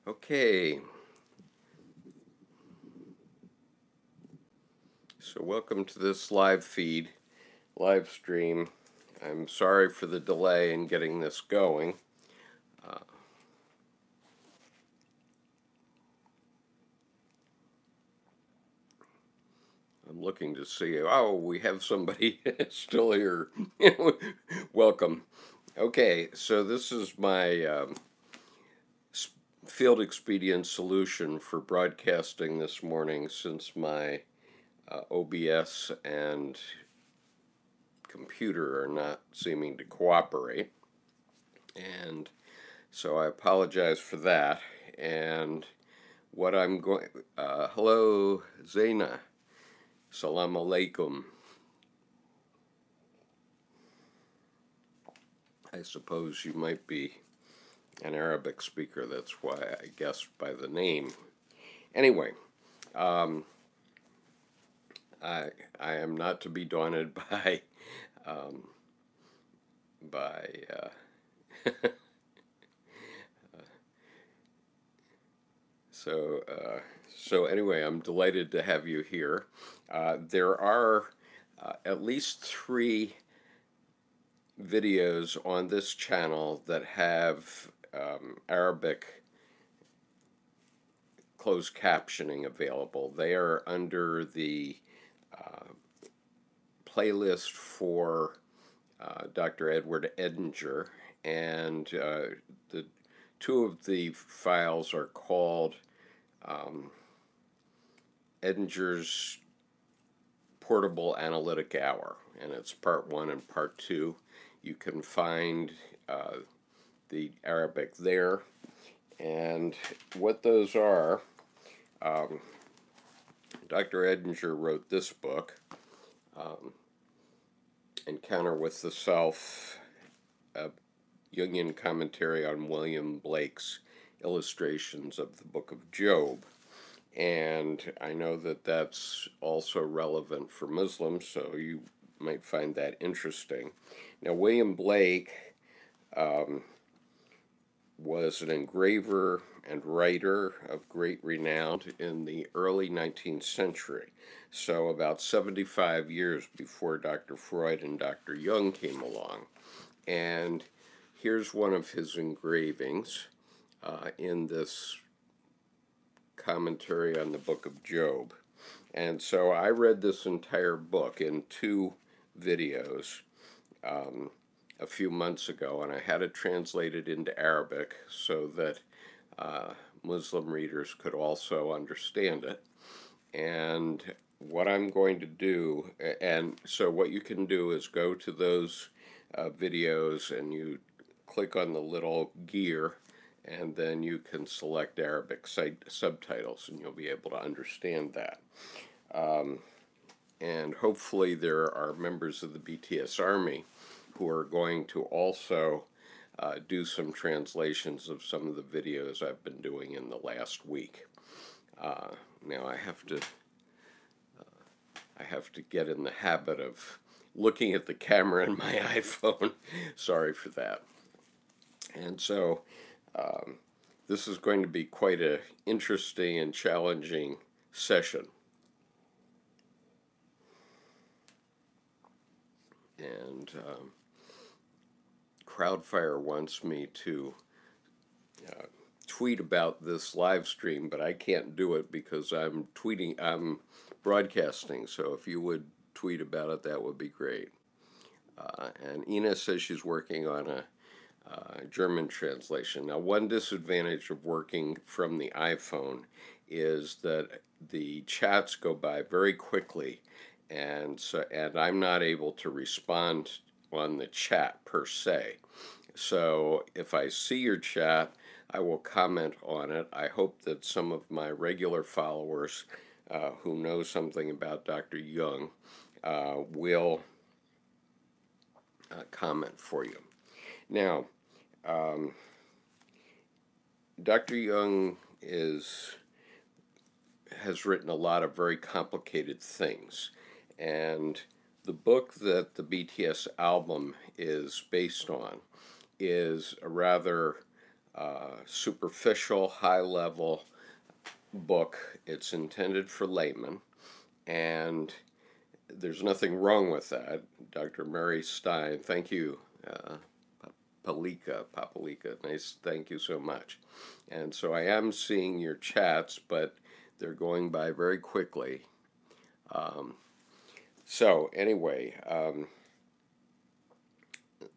Okay, so welcome to this live stream. I'm sorry for the delay in getting this going. I'm looking to see, oh, we have somebody still here. Welcome. Okay, so this is my field expedient solution for broadcasting this morning, since my OBS and computer are not seeming to cooperate. And so I apologize for that. And what I'm going, hello, Zaina. Salam alaikum. I suppose you might be an Arabic speaker. That's why I guessed by the name. Anyway, I am not to be daunted by so anyway, I'm delighted to have you here. There are at least 3 videos on this channel that have Arabic closed captioning available. They are under the playlist for Dr. Edward Edinger, and the 2 of the files are called Edinger's Portable Analytic Hour, and it's part 1 and part 2. You can find the Arabic there, and what those are, Dr. Edinger wrote this book, Encounter with the Self, a Jungian commentary on William Blake's illustrations of the Book of Job. And I know that that's also relevant for Muslims, so you might find that interesting. Now, William Blake was an engraver and writer of great renown in the early 19th century, so about 75 years before Dr. Freud and Dr. Jung came along. And here's one of his engravings in this commentary on the Book of Job. And so I read this entire book in 2 videos a few months ago, and I had it translated into Arabic so that Muslim readers could also understand it. And what I'm going to do, and so what you can do is go to those videos and you click on the little gear, and then you can select Arabic subtitles, and you'll be able to understand that. And hopefully there are members of the BTS Army who are going to also do some translations of some of the videos I've been doing in the last week. Now I have to get in the habit of looking at the camera in my iPhone. Sorry for that. And so this is going to be quite an interesting and challenging session. And Crowdfire wants me to tweet about this live stream, but I can't do it because I'm broadcasting. So if you would tweet about it, that would be great. And Ina says she's working on a German translation. Now, one disadvantage of working from the iPhone is that the chats go by very quickly, and I'm not able to respond on the chat per se. So if I see your chat, I will comment on it. I hope that some of my regular followers who know something about Dr. Jung will comment for you. Now, Dr. Jung has written a lot of very complicated things, and the book that the BTS album is based on is a rather superficial, high-level book. It's intended for laymen, and there's nothing wrong with that. Dr. Mary Stein, thank you. Papalika, nice, thank you so much. And so I am seeing your chats, but they're going by very quickly. So anyway,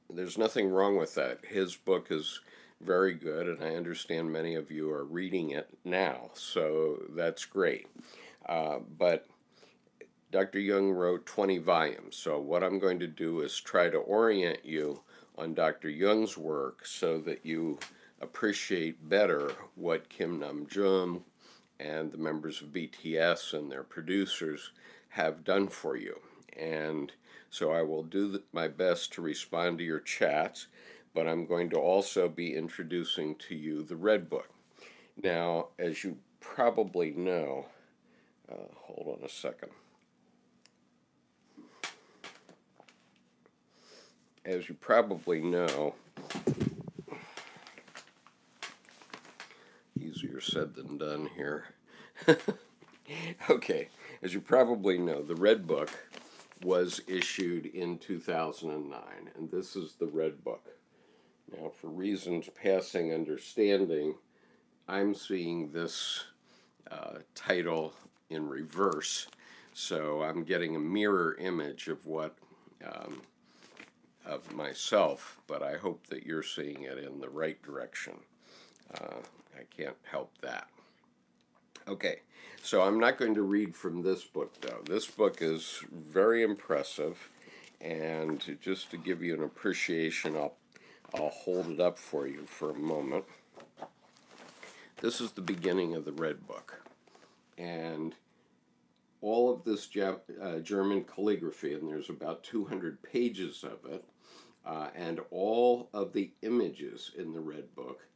there's nothing wrong with that. His book is very good, and I understand many of you are reading it now, so that's great. But Dr. Jung wrote 20 volumes, so what I'm going to do is try to orient you on Dr. Jung's work so that you appreciate better what Kim Nam-jung and the members of BTS and their producers have done for you. And so I will do my best to respond to your chats, but I'm going to also be introducing to you the Red Book. Now, as you probably know, hold on a second. As you probably know, easier said than done here. Okay, as you probably know, the Red Book was issued in 2009, and this is the Red Book. Now, for reasons passing understanding, I'm seeing this title in reverse, so I'm getting a mirror image of what of myself, but I hope that you're seeing it in the right direction. I can't help that. Okay, so I'm not going to read from this book, though. This book is very impressive, and just to give you an appreciation, I'll hold it up for you for a moment. This is the beginning of the Red Book, and all of this German calligraphy, and there's about 200 pages of it, and all of the images in the Red Book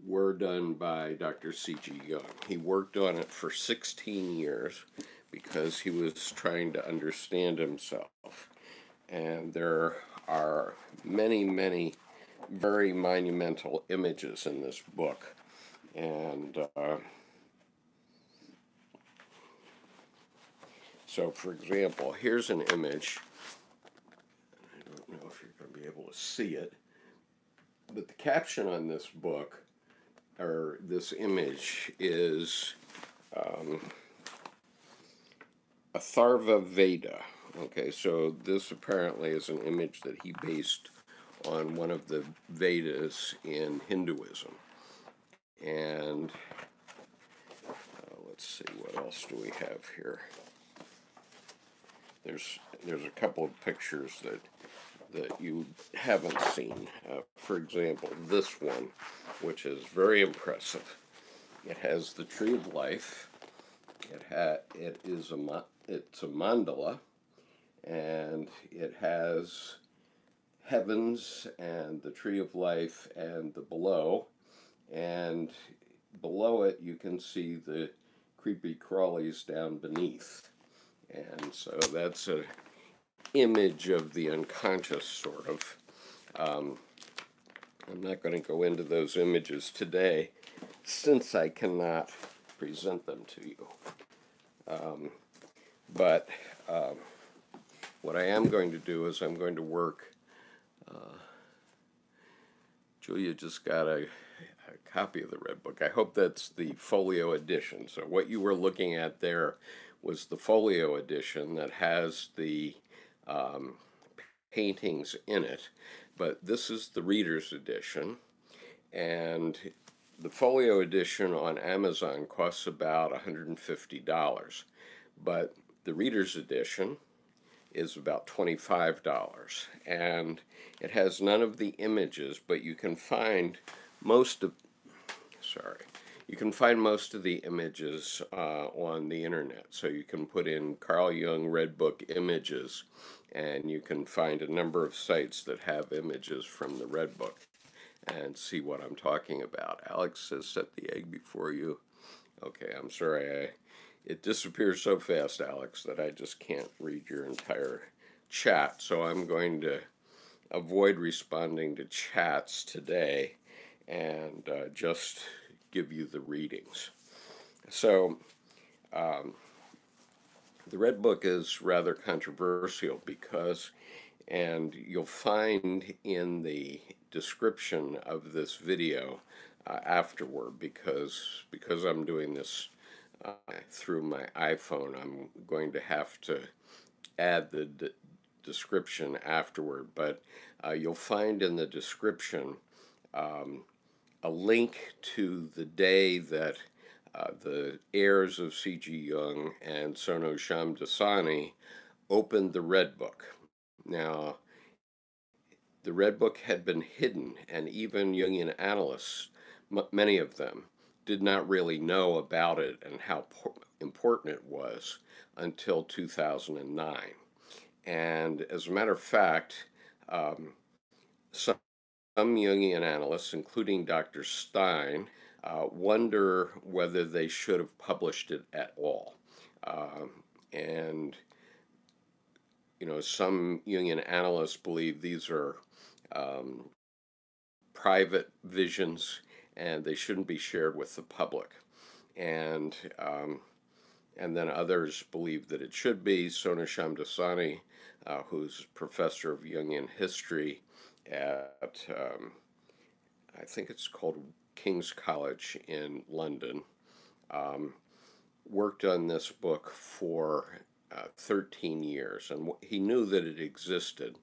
were done by Dr. C.G. Jung. He worked on it for 16 years because he was trying to understand himself. And there are many, many very monumental images in this book. And so, for example, here's an image. I don't know if you're going to be able to see it, but the caption on this book, or this image, is Atharva Veda. Okay, so this apparently is an image that he based on one of the Vedas in Hinduism. And let's see, what else do we have here? There's a couple of pictures that you haven't seen. For example, this one, which is very impressive. It has the Tree of Life. It's a mandala, and it has heavens and the Tree of Life and the below, and below it you can see the creepy crawlies down beneath. And so that's an image of the unconscious, sort of. I'm not going to go into those images today, since I cannot present them to you. But what I am going to do is I'm going to work. Julia just got a copy of the Red Book. I hope that's the folio edition. So what you were looking at there was the folio edition that has the paintings in it, but this is the reader's edition, and the folio edition on Amazon costs about $150, but the reader's edition is about $25, and it has none of the images, but you can find most of the images on the internet. So you can put in Carl Jung Red Book images, and you can find a number of sites that have images from the Red Book and see what I'm talking about. Alex says, set the egg before you. Okay, I'm sorry. It disappears so fast, Alex, that I just can't read your entire chat. So I'm going to avoid responding to chats today and just give you the readings. So the Red Book is rather controversial because, and you'll find in the description of this video afterward, because I'm doing this through my iPhone, I'm going to have to add the description afterward, but you'll find in the description a link to the day that the heirs of C.G. Jung and Sono Shamdasani opened the Red Book. Now, the Red Book had been hidden, and even Jungian analysts, many of them, did not really know about it and how important it was until 2009. And as a matter of fact, some Jungian analysts, including Dr. Stein, wonder whether they should have published it at all. And, you know, some Jungian analysts believe these are private visions and they shouldn't be shared with the public. And then others believe that it should be. Sono Shamdasani, who's professor of Jungian history at, I think it's called King's College in London, worked on this book for 13 years, and he knew that it existed.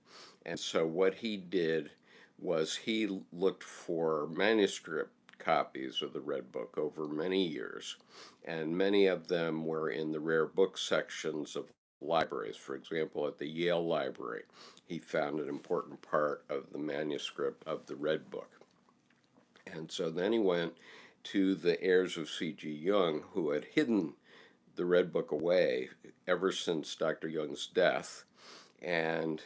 And so what he did was he looked for manuscript copies of the Red Book over many years, and many of them were in the rare book sections of libraries. For example, at the Yale Library, he found an important part of the manuscript of the Red Book. And so then he went to the heirs of C.G. Jung, who had hidden the Red Book away ever since Dr. Jung's death, and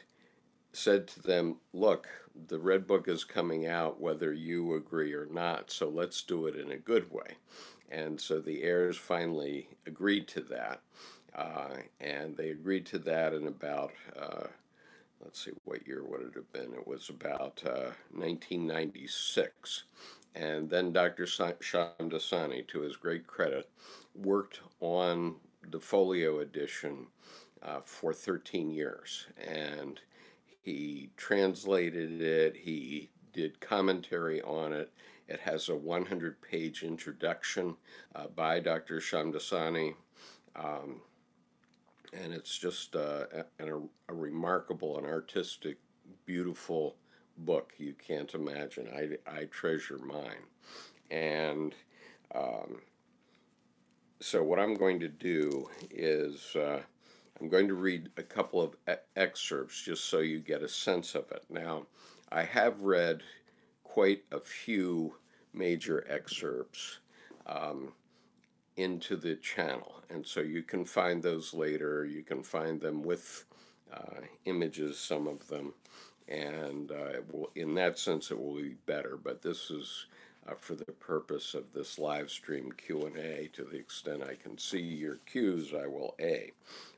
said to them, look, the Red Book is coming out whether you agree or not, so let's do it in a good way. And so the heirs finally agreed to that, and they agreed to that in about, let's see, what year would it have been? It was about 1996. And then Dr. Shamdasani, to his great credit, worked on the folio edition for 13 years. And he translated it, he did commentary on it. It has a 100-page introduction by Dr. Shamdasani. And it's just a remarkable and artistic, beautiful book. You can't imagine. I treasure mine. And so what I'm going to do is I'm going to read a couple of excerpts just so you get a sense of it. Now, I have read quite a few major excerpts into the channel, and so you can find those later. You can find them with images, some of them, and in that sense it will be better, but this is for the purpose of this live stream Q&A. To the extent I can see your cues, I will A.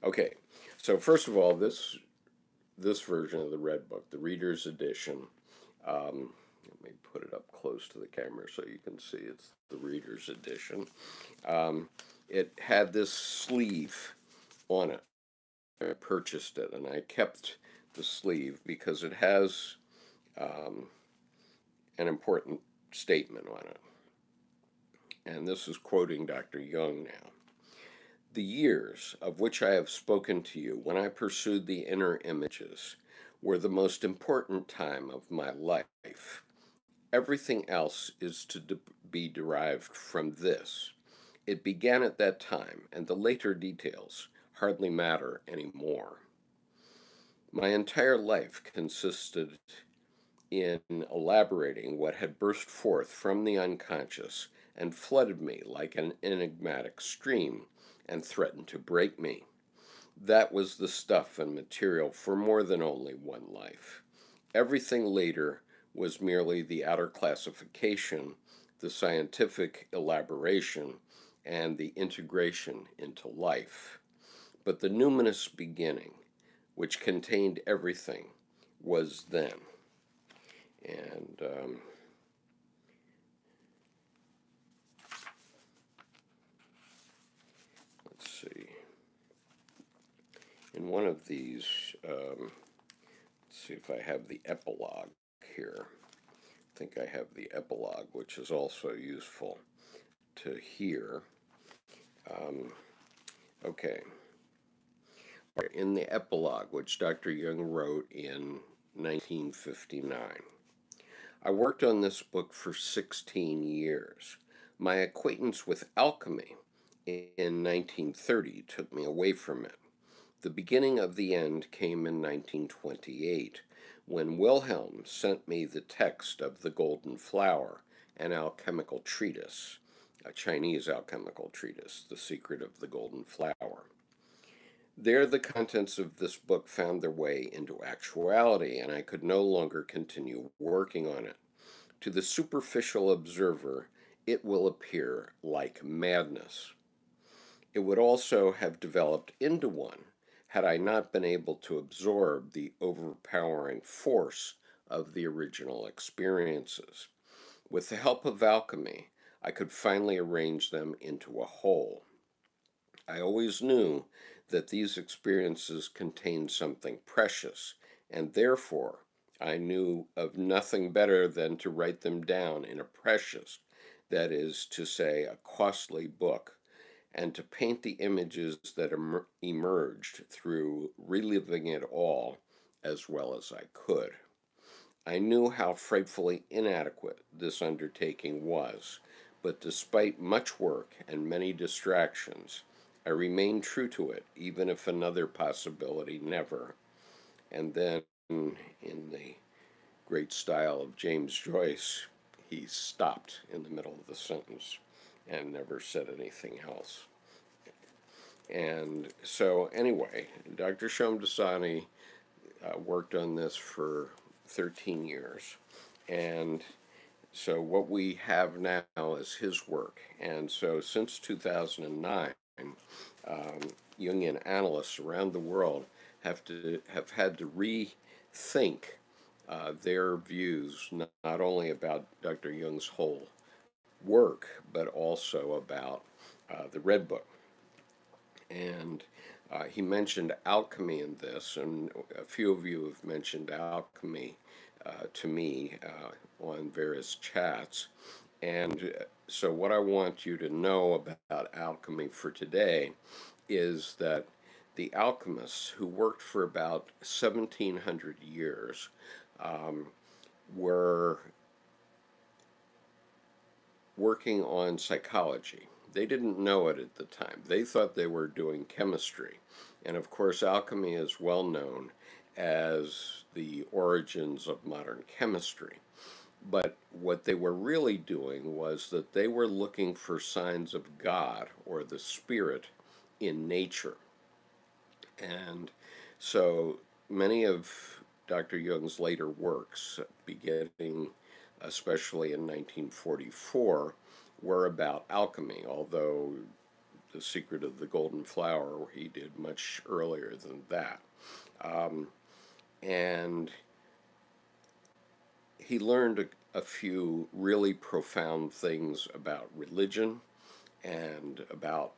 Okay, so first of all, this version of the Red Book, the Reader's Edition, let me put it up close to the camera so you can see it's the Reader's Edition. It had this sleeve on it. I purchased it, and I kept the sleeve because it has an important statement on it. And this is quoting Dr. Jung now. The years of which I have spoken to you when I pursued the inner images were the most important time of my life. Everything else is to be derived from this. It began at that time, and the later details hardly matter anymore. My entire life consisted in elaborating what had burst forth from the unconscious and flooded me like an enigmatic stream and threatened to break me. That was the stuff and material for more than only one life. Everything later was merely the outer classification, the scientific elaboration, and the integration into life. But the numinous beginning, which contained everything, was then. And one of these, let's see if I have the epilogue here. I think I have the epilogue, which is also useful to hear. Okay. In the epilogue, which Dr. Jung wrote in 1959, I worked on this book for 16 years. My acquaintance with alchemy in 1930 took me away from it. The beginning of the end came in 1928, when Wilhelm sent me the text of The Golden Flower, an alchemical treatise, a Chinese alchemical treatise, The Secret of the Golden Flower. There, the contents of this book found their way into actuality, and I could no longer continue working on it. To the superficial observer, it will appear like madness. It would also have developed into one had I not been able to absorb the overpowering force of the original experiences. With the help of alchemy, I could finally arrange them into a whole. I always knew that these experiences contained something precious, and therefore I knew of nothing better than to write them down in a precious, that is to say, a costly book, and to paint the images that emerged through reliving it all as well as I could. I knew how frightfully inadequate this undertaking was, but despite much work and many distractions, I remained true to it, even if another possibility never. And then, in the great style of James Joyce, he stopped in the middle of the sentence and never said anything else. And so, anyway, Dr. Shamdasani worked on this for 13 years. And so what we have now is his work. And so since 2009, Jungian analysts around the world have had to rethink their views, not only about Dr. Jung's whole work, but also about the Red Book. And he mentioned alchemy in this, and a few of you have mentioned alchemy to me on various chats. And so what I want you to know about alchemy for today is that the alchemists who worked for about 1700 years were working on psychology. They didn't know it at the time. They thought they were doing chemistry. And of course, alchemy is well known as the origins of modern chemistry. But what they were really doing was that they were looking for signs of God or the spirit in nature. And so many of Dr. Jung's later works, beginning especially in 1944, were about alchemy, although The Secret of the Golden Flower he did much earlier than that. And he learned a few really profound things about religion and about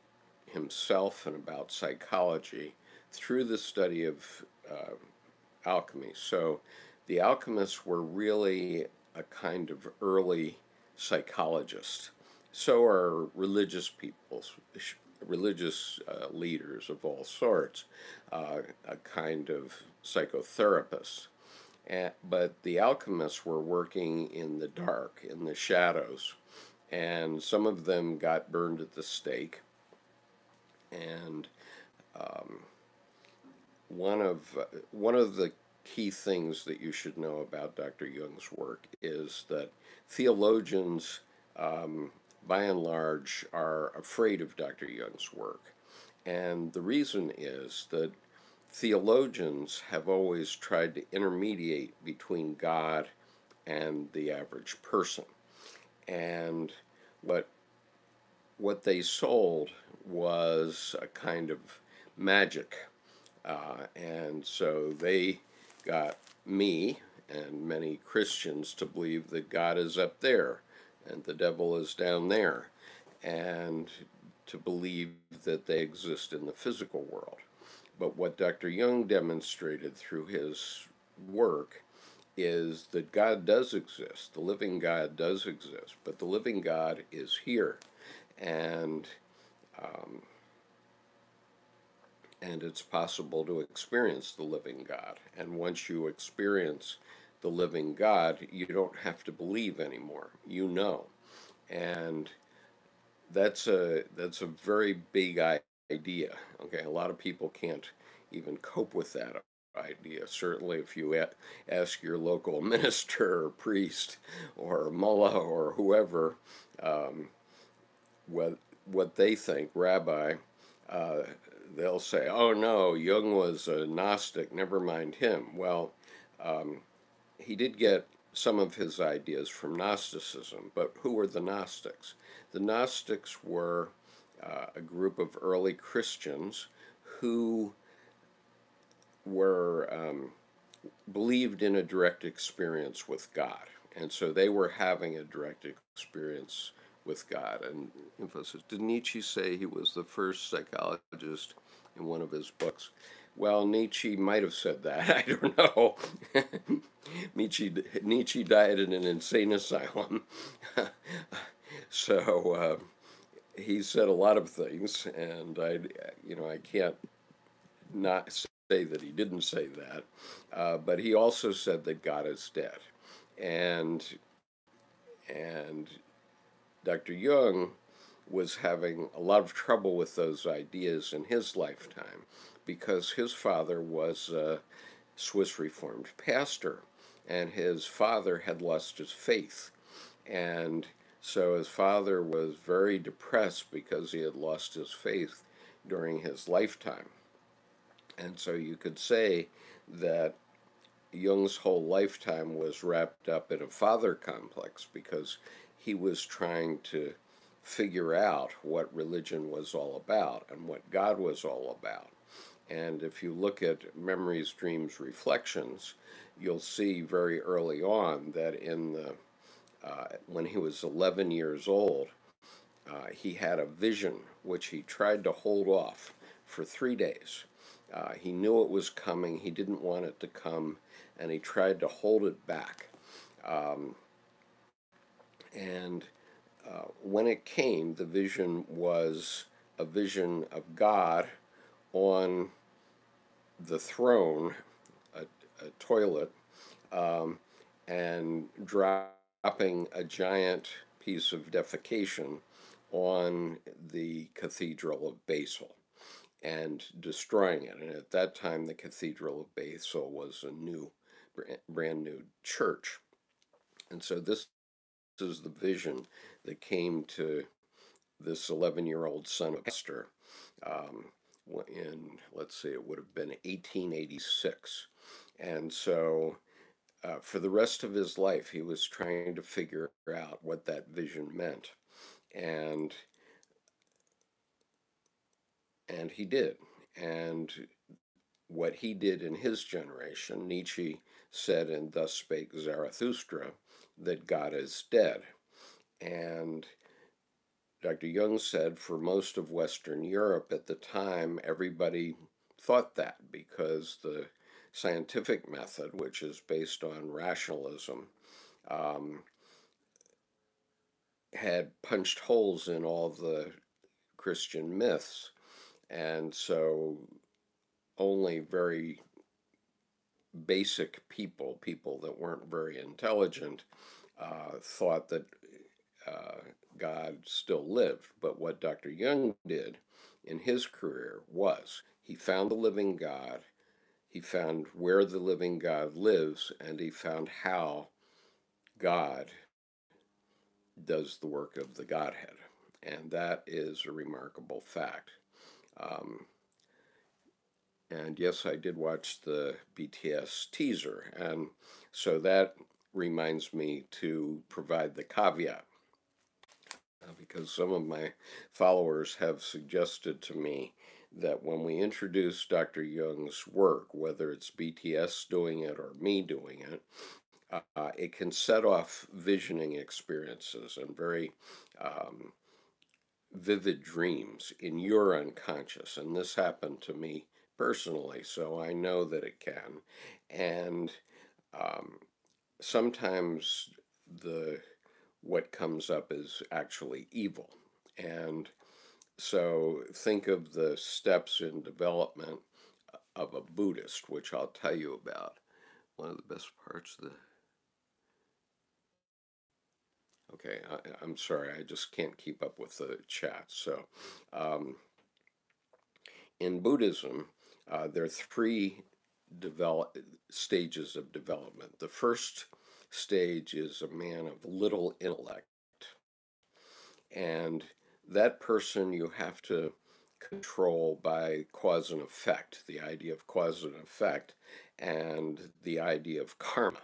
himself and about psychology through the study of alchemy. So the alchemists were really a kind of early psychologists. So are religious people, religious leaders of all sorts, a kind of psychotherapists. But the alchemists were working in the dark, in the shadows, and some of them got burned at the stake. And one of the key things that you should know about Dr. Jung's work is that theologians, by and large, are afraid of Dr. Jung's work. And the reason is that theologians have always tried to intermediate between God and the average person. And what they sold was a kind of magic. And so they got me and many Christians to believe that God is up there and the devil is down there, and to believe that they exist in the physical world. But what Dr. Jung demonstrated through his work is that God does exist. The living God does exist, but the living God is here, and um, and it's possible to experience the living God. And once you experience the living God, you don't have to believe anymore. You know, and that's a very big idea. Okay, a lot of people can't even cope with that idea. Certainly, if you ask your local minister or priest or mullah or whoever um, what they think, rabbi, uh, they'll say, "Oh no, Jung was a Gnostic. Never mind him." Well, um, he did get some of his ideas from Gnosticism, but who were the Gnostics? The Gnostics were a group of early Christians who were believed in a direct experience with God, and so they were having a direct experience with God. And emphasis. Did Nietzsche say he was the first psychologist in one of his books? Well, Nietzsche might have said that. I don't know. Nietzsche died in an insane asylum. So he said a lot of things, and I can't not say that he didn't say that. But he also said that God is dead, and and Dr. Jung was having a lot of trouble with those ideas in his lifetime because his father was a Swiss Reformed pastor, and his father had lost his faith. And so his father was very depressed because he had lost his faith during his lifetime. And so you could say that Jung's whole lifetime was wrapped up in a father complex because he was trying to figure out what religion was all about and what God was all about. And if you look at Memories, Dreams, Reflections, you'll see very early on that when he was 11 years old, he had a vision which he tried to hold off for 3 days. He knew it was coming. He didn't want it to come, and he tried to hold it back. Um, and when it came, the vision was a vision of God on the throne, a toilet, um, and dropping a giant piece of defecation on the Cathedral of Basel and destroying it. And at that time, the Cathedral of Basel was a brand new church. And so this is the vision that came to this 11-year-old son of Esther in, let's see, it would have been 1886. And so for the rest of his life, he was trying to figure out what that vision meant. And he did. And what he did in his generation, Nietzsche said in Thus Spake Zarathustra, that God is dead. And Dr. Jung said for most of Western Europe at the time, everybody thought that because the scientific method, which is based on rationalism, um, had punched holes in all the Christian myths. And so only very basic people that weren't very intelligent, thought that God still lived. But what Dr. Jung did in his career was he found the living God, he found where the living God lives, and he found how God does the work of the Godhead. And that is a remarkable fact. Um, and yes, I did watch the BTS teaser, and so that reminds me to provide the caveat because some of my followers have suggested to me that when we introduce Dr. Jung's work, whether it's BTS doing it or me doing it, it can set off visioning experiences and very um, vivid dreams in your unconscious. And this happened to me personally, so I know that it can. And um, sometimes the what comes up is actually evil. And so think of the steps in development of a Buddhist, which I'll tell you about. One of the best parts of the Okay, I'm sorry, I just can't keep up with the chat. So, um, in Buddhism, there are three stages of development. The first stage is a man of little intellect, and that person you have to control by cause and effect, the idea of cause and effect, and the idea of karma.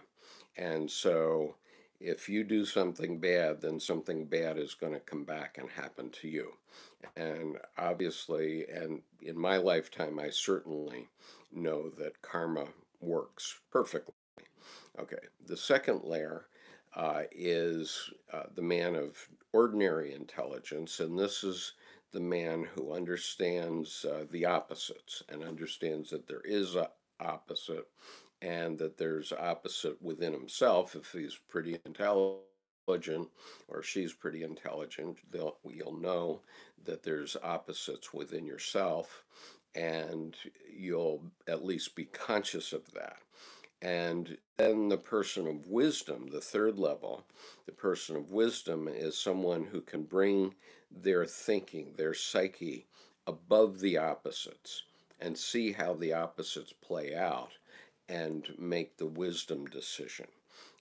And so if you do something bad, then something bad is going to come back and happen to you. And obviously, and in my lifetime, I certainly know that karma works perfectly. Okay, the second layer is the man of ordinary intelligence, and this is the man who understands the opposites and understands that there is a opposite and that there's opposite within himself. If he's pretty intelligent or she's pretty intelligent, you'll know that there's opposites within yourself, and you'll at least be conscious of that. And then the person of wisdom, the third level, the person of wisdom is someone who can bring their thinking, their psyche, above the opposites and see how the opposites play out and make the wisdom decision.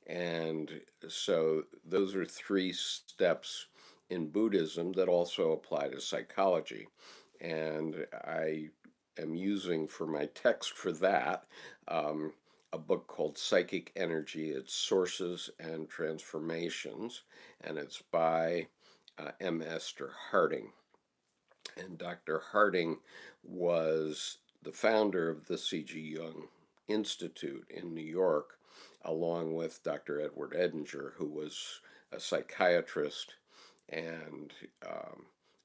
And so those are three steps in Buddhism that also apply to psychology. And I am using for my text for that a book called Psychic Energy, Its Sources and Transformations, and it's by M. Esther Harding. And Dr. Harding was the founder of the C.G. Jung Institute in New York, along with Dr. Edward Edinger, who was a psychiatrist and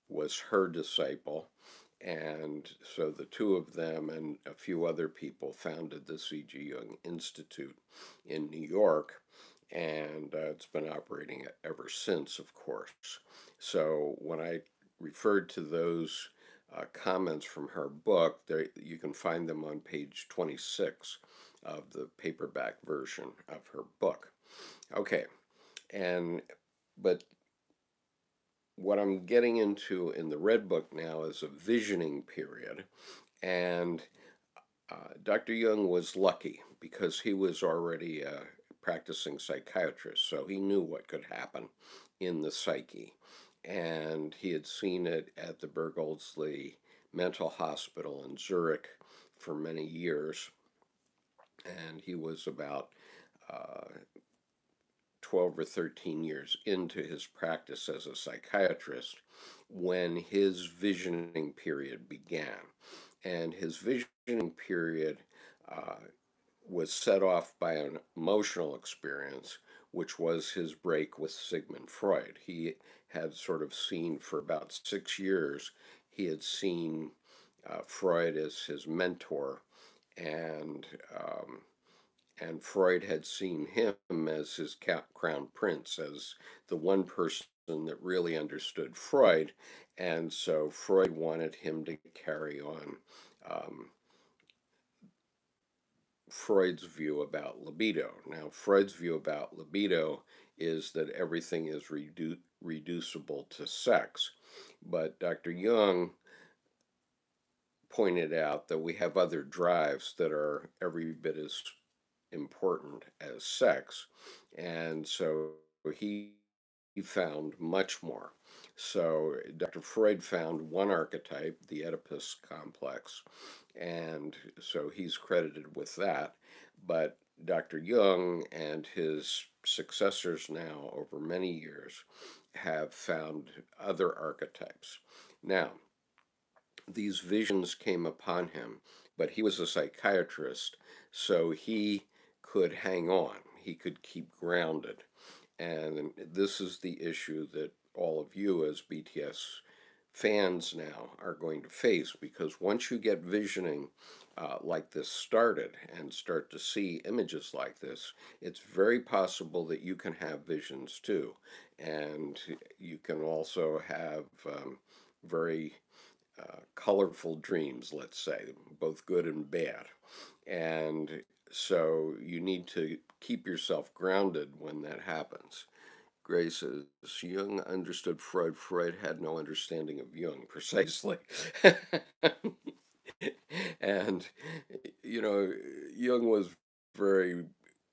was her disciple. And so the two of them and a few other people founded the C.G. Jung Institute in New York, and it's been operating ever since, of course. So when I referred to those comments from her book, you can find them on page 26 of the paperback version of her book. Okay, but what I'm getting into in the Red Book now is a visioning period, and Dr. Jung was lucky because he was already a practicing psychiatrist, so he knew what could happen in the psyche, and he had seen it at the Bergholzli Mental Hospital in Zurich for many years, and he was about 12 or 13 years into his practice as a psychiatrist when his visioning period began. And his visioning period was set off by an emotional experience, which was his break with Sigmund Freud. He had sort of seen for about 6 years, he had seen Freud as his mentor, and Freud had seen him as his crown prince, as the one person that really understood Freud. And so Freud wanted him to carry on Freud's view about libido. Now, Freud's view about libido is that everything is reducible to sex. But Dr. Jung pointed out that we have other drives that are every bit as important as sex, and so he found much more. So Dr. Freud found one archetype, the Oedipus complex, and so he's credited with that. But Dr. Jung and his successors now over many years have found other archetypes. Now, these visions came upon him, but he was a psychiatrist, so he could hang on. He could keep grounded. And this is the issue that all of you as BTS fans now are going to face, because once you get visioning like this started and start to see images like this, it's very possible that you can have visions too. And you can also have very colorful dreams, let's say, both good and bad. And so you need to keep yourself grounded when that happens. Gray says, Jung understood Freud. Freud had no understanding of Jung, precisely. And, you know, Jung was very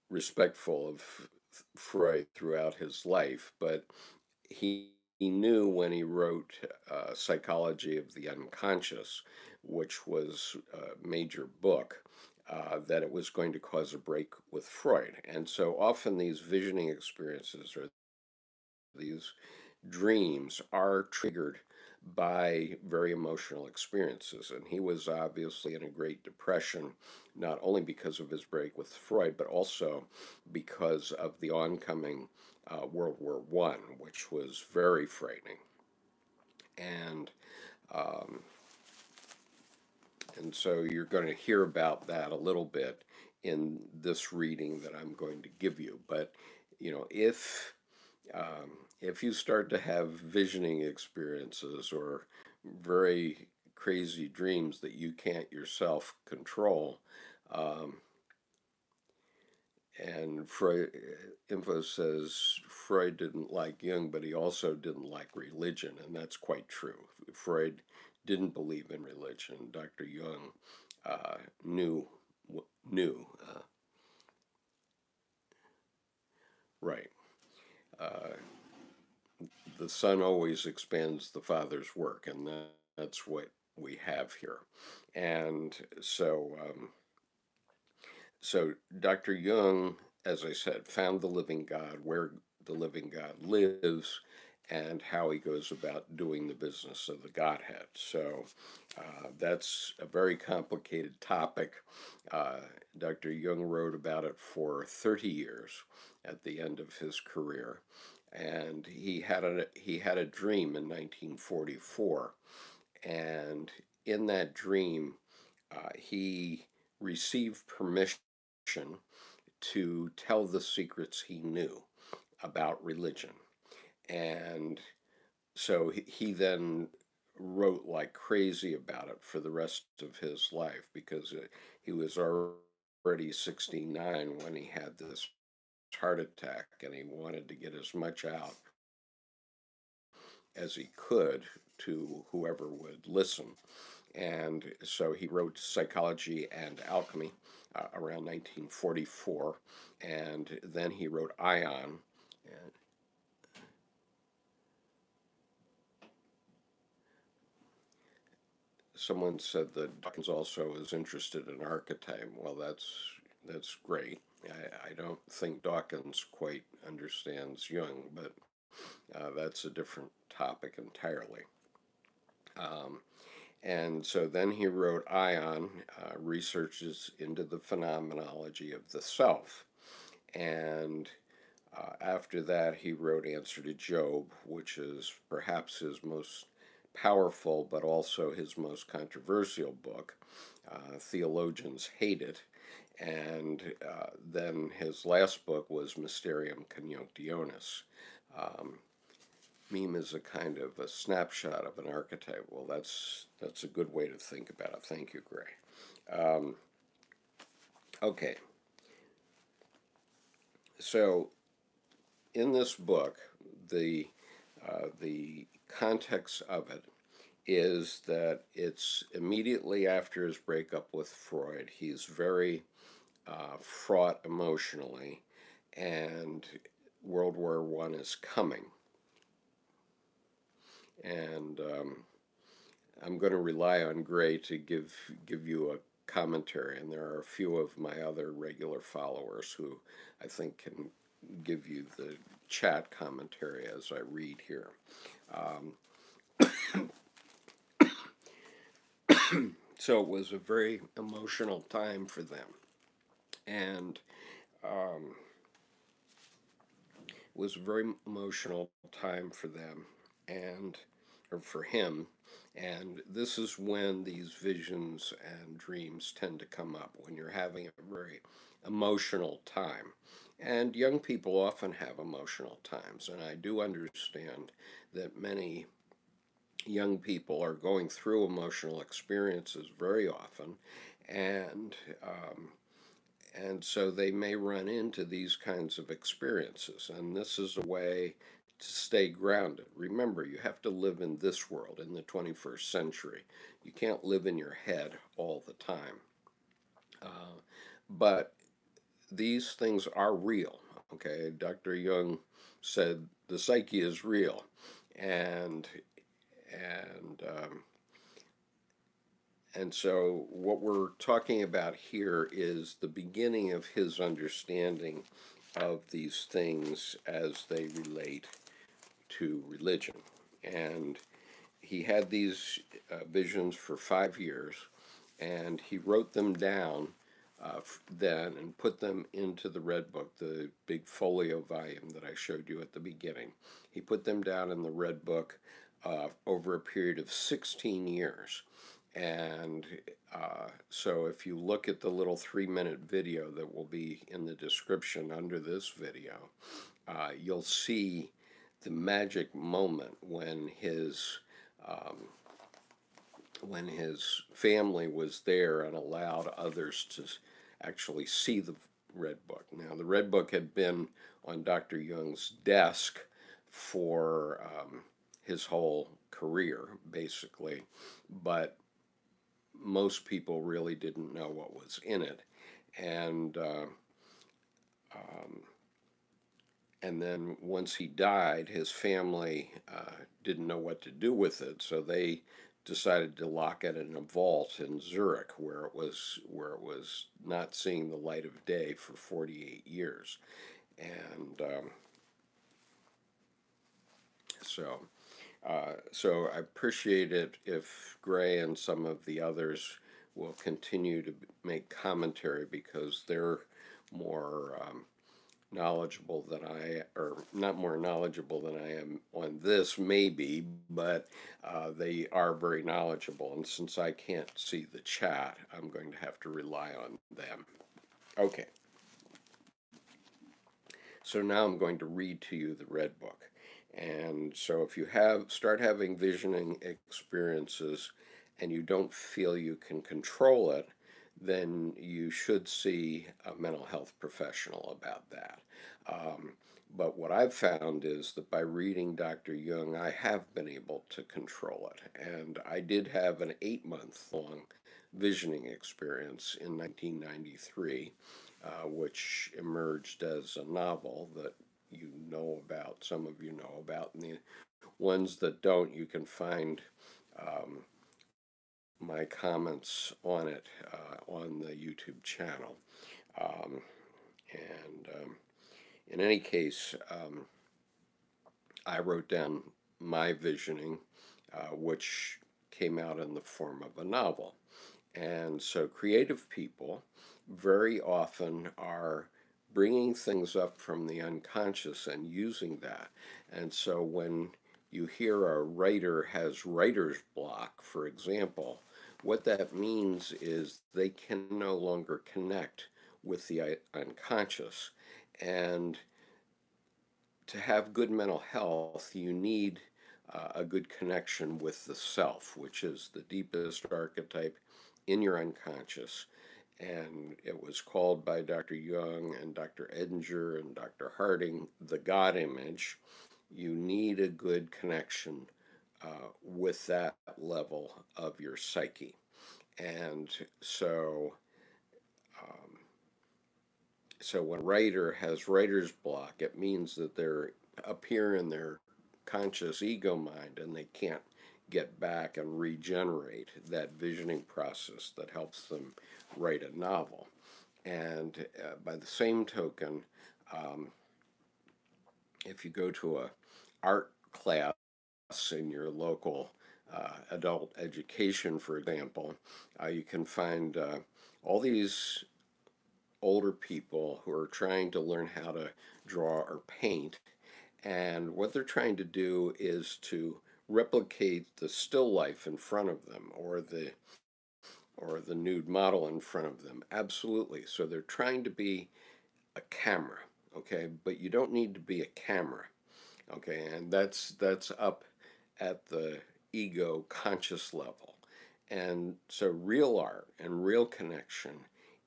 respectful of Freud throughout his life, but he knew when he wrote Psychology of the Unconscious, which was a major book, that it was going to cause a break with Freud. And so often these visioning experiences or these dreams are triggered by very emotional experiences. And he was obviously in a Great Depression, not only because of his break with Freud, but also because of the oncoming World War I, which was very frightening. And um, and so you're going to hear about that a little bit in this reading that I'm going to give you. But you know, if you start to have visioning experiences or very crazy dreams that you can't yourself control, um, and Freud, Info says Freud didn't like Jung, but he also didn't like religion, and that's quite true. Freud didn't believe in religion. Dr. Jung uh, knew knew right. Uh, the son always expands the father's work, and that's what we have here. And so Dr. Jung, as I said, found the living God, where the living God lives, and how he goes about doing the business of the Godhead. So that's a very complicated topic. Uh, Dr. Jung wrote about it for 30 years at the end of his career. And he had a dream in 1944, and in that dream, he received permission to tell the secrets he knew about religion. And so he then wrote like crazy about it for the rest of his life, because he was already 69 when he had this heart attack, and he wanted to get as much out as he could to whoever would listen. And so he wrote Psychology and Alchemy around 1944, and then he wrote Ion. And someone said that Dawkins also is interested in archetype. Well, that's great. I don't think Dawkins quite understands Jung, but that's a different topic entirely. Um, And so then he wrote Ion, researches into the phenomenology of the self. And after that, he wrote Answer to Job, which is perhaps his most powerful but also his most controversial book. Theologians hate it. And then his last book was Mysterium Conjunctionis. Um, Meme is a kind of a snapshot of an archetype. Well, that's a good way to think about it. Thank you, Gray. Okay, so in this book, the context of it is that it's immediately after his breakup with Freud. He's very fraught emotionally, and World War I is coming. And I'm going to rely on Gray to give you a commentary, and there are a few of my other regular followers who I think can give you the chat commentary as I read here. Um, so it was a very emotional time for them, and um, it was a very emotional time for them, and or for him. And this is when these visions and dreams tend to come up, when you're having a very emotional time. And young people often have emotional times, and I do understand that many young people are going through emotional experiences very often, and and so they may run into these kinds of experiences, and this is a way to stay grounded. Remember, you have to live in this world in the 21st century. You can't live in your head all the time. But these things are real. Okay, Dr. Jung said the psyche is real, and and um, and so what we're talking about here is the beginning of his understanding of these things as they relate to religion. And he had these visions for 5 years, and he wrote them down then and put them into the Red Book, the big folio volume that I showed you at the beginning. He put them down in the Red Book over a period of 16 years. And so if you look at the little 3-minute video that will be in the description under this video, you'll see the magic moment when his family was there and allowed others to actually see the Red Book. Now, the Red Book had been on Dr. Jung's desk for his whole career, basically, but most people really didn't know what was in it. And then once he died, his family didn't know what to do with it, so they decided to lock it in a vault in Zurich, where it was not seeing the light of day for 48 years. And so I appreciate it if Gray and some of the others will continue to make commentary, because they're more knowledgeable than or not more knowledgeable than I am on this, maybe, but they are very knowledgeable. And since I can't see the chat, I'm going to have to rely on them. Okay. So now I'm going to read to you the Red Book. And so if you start having visioning experiences and you don't feel you can control it, then you should see a mental health professional about that. But what I've found is that by reading Dr. Jung, I have been able to control it. And I did have an 8-month-long visioning experience in 1993, which emerged as a novel that you know about, some of you know about, and the ones that don't, you can find my comments on it on the YouTube channel. In any case, I wrote down my visioning, which came out in the form of a novel. And so creative people very often are bringing things up from the unconscious and using that. And so when you hear a writer has writer's block, for example, what that means is they can no longer connect with the unconscious. And to have good mental health, you need a good connection with the self, which is the deepest archetype in your unconscious. And it was called by Dr. Jung and Dr. Edinger and Dr. Harding the God image. You need a good connection with that level of your psyche. And so when a writer has writer's block, it means that they're up here in their conscious ego mind and they can't get back and regenerate that visioning process that helps them write a novel. And by the same token, if you go to a art class in your local adult education, for example, you can find all these older people who are trying to learn how to draw or paint. And what they're trying to do is to replicate the still life in front of them, or the nude model in front of them. Absolutely. So they're trying to be a camera, okay? But you don't need to be a camera, okay? And that's up at the ego conscious level. And so real art and real connection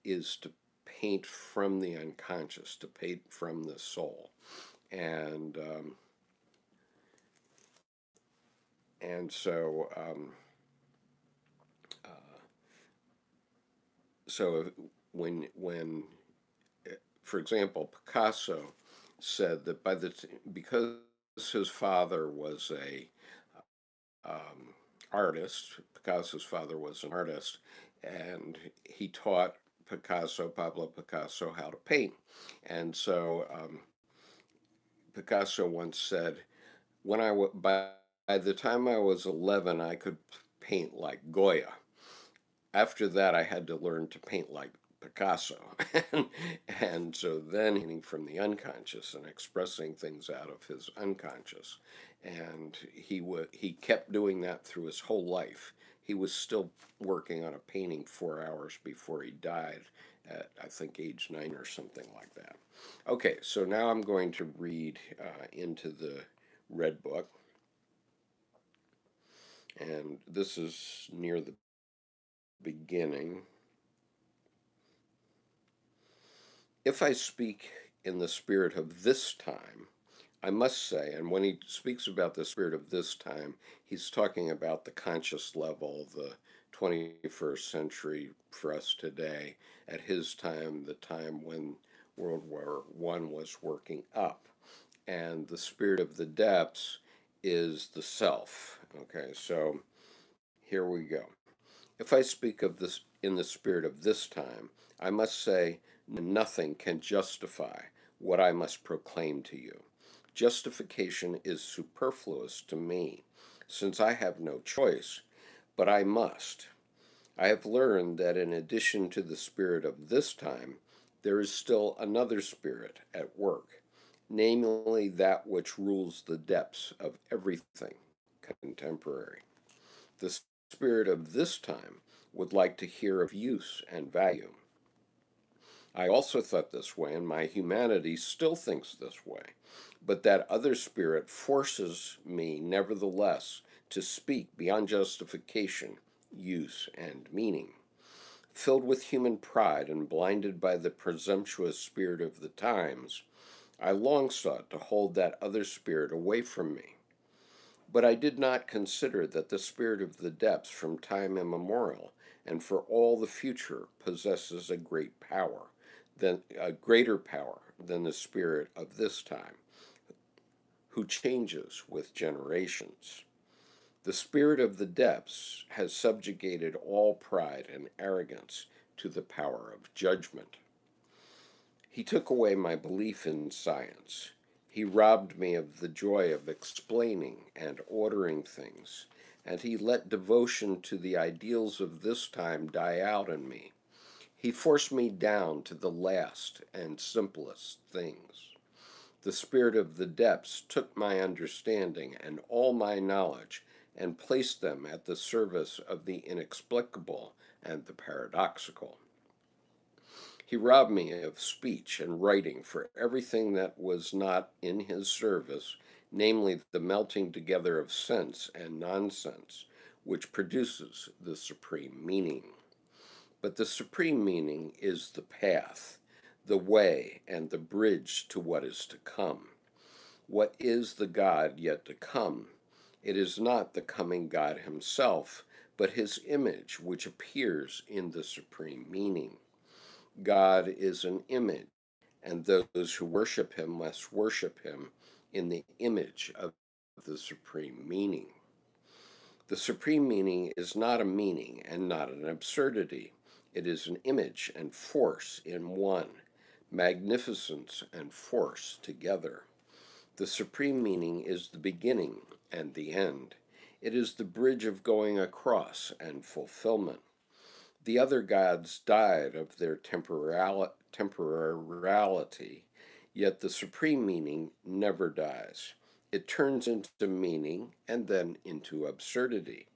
is to paint from the unconscious, to paint from the soul. And so so when for example, Picasso said that because his father was a artist, Picasso's father was an artist, and he taught Pablo Picasso, how to paint. And so Picasso once said, by the time I was 11, I could paint like Goya. After that, I had to learn to paint like Picasso. and so then painting from the unconscious and expressing things out of his unconscious. And he kept doing that through his whole life. He was still working on a painting 4 hours before he died at, I think, age 9 or something like that. Okay, so now I'm going to read into the Red Book. And this is near the beginning. If I speak in the spirit of this time, I must say, and when he speaks about the spirit of this time, he's talking about the conscious level, the 21st century for us today. At his time, the time when World War I was working up. And the spirit of the depths is the self. Okay, so here we go. If I speak of this in the spirit of this time, I must say nothing can justify what I must proclaim to you. Justification is superfluous to me, since I have no choice, but I must. I have learned that in addition to the spirit of this time, there is still another spirit at work, namely that which rules the depths of everything contemporary. The spirit of this time would like to hear of use and value. I also thought this way, and my humanity still thinks this way, but that other spirit forces me, nevertheless, to speak beyond justification, use, and meaning. Filled with human pride and blinded by the presumptuous spirit of the times, I long sought to hold that other spirit away from me. But I did not consider that the spirit of the depths from time immemorial and for all the future possesses a greater power than the spirit of this time, who changes with generations. The spirit of the depths has subjugated all pride and arrogance to the power of judgment. He took away my belief in science. He robbed me of the joy of explaining and ordering things, and he let devotion to the ideals of this time die out in me. He forced me down to the last and simplest things. The spirit of the depths took my understanding and all my knowledge and placed them at the service of the inexplicable and the paradoxical. He robbed me of speech and writing for everything that was not in his service, namely the melting together of sense and nonsense, which produces the supreme meaning. But the supreme meaning is the path, the way, and the bridge to what is to come. What is the God yet to come? It is not the coming God himself, but his image which appears in the supreme meaning. God is an image, and those who worship him must worship him in the image of the supreme meaning. The supreme meaning is not a meaning and not an absurdity. It is an image and force in one, magnificence and force together. The supreme meaning is the beginning and the end. It is the bridge of going across and fulfillment. The other gods died of their temporality, yet the supreme meaning never dies. It turns into meaning and then into absurdity.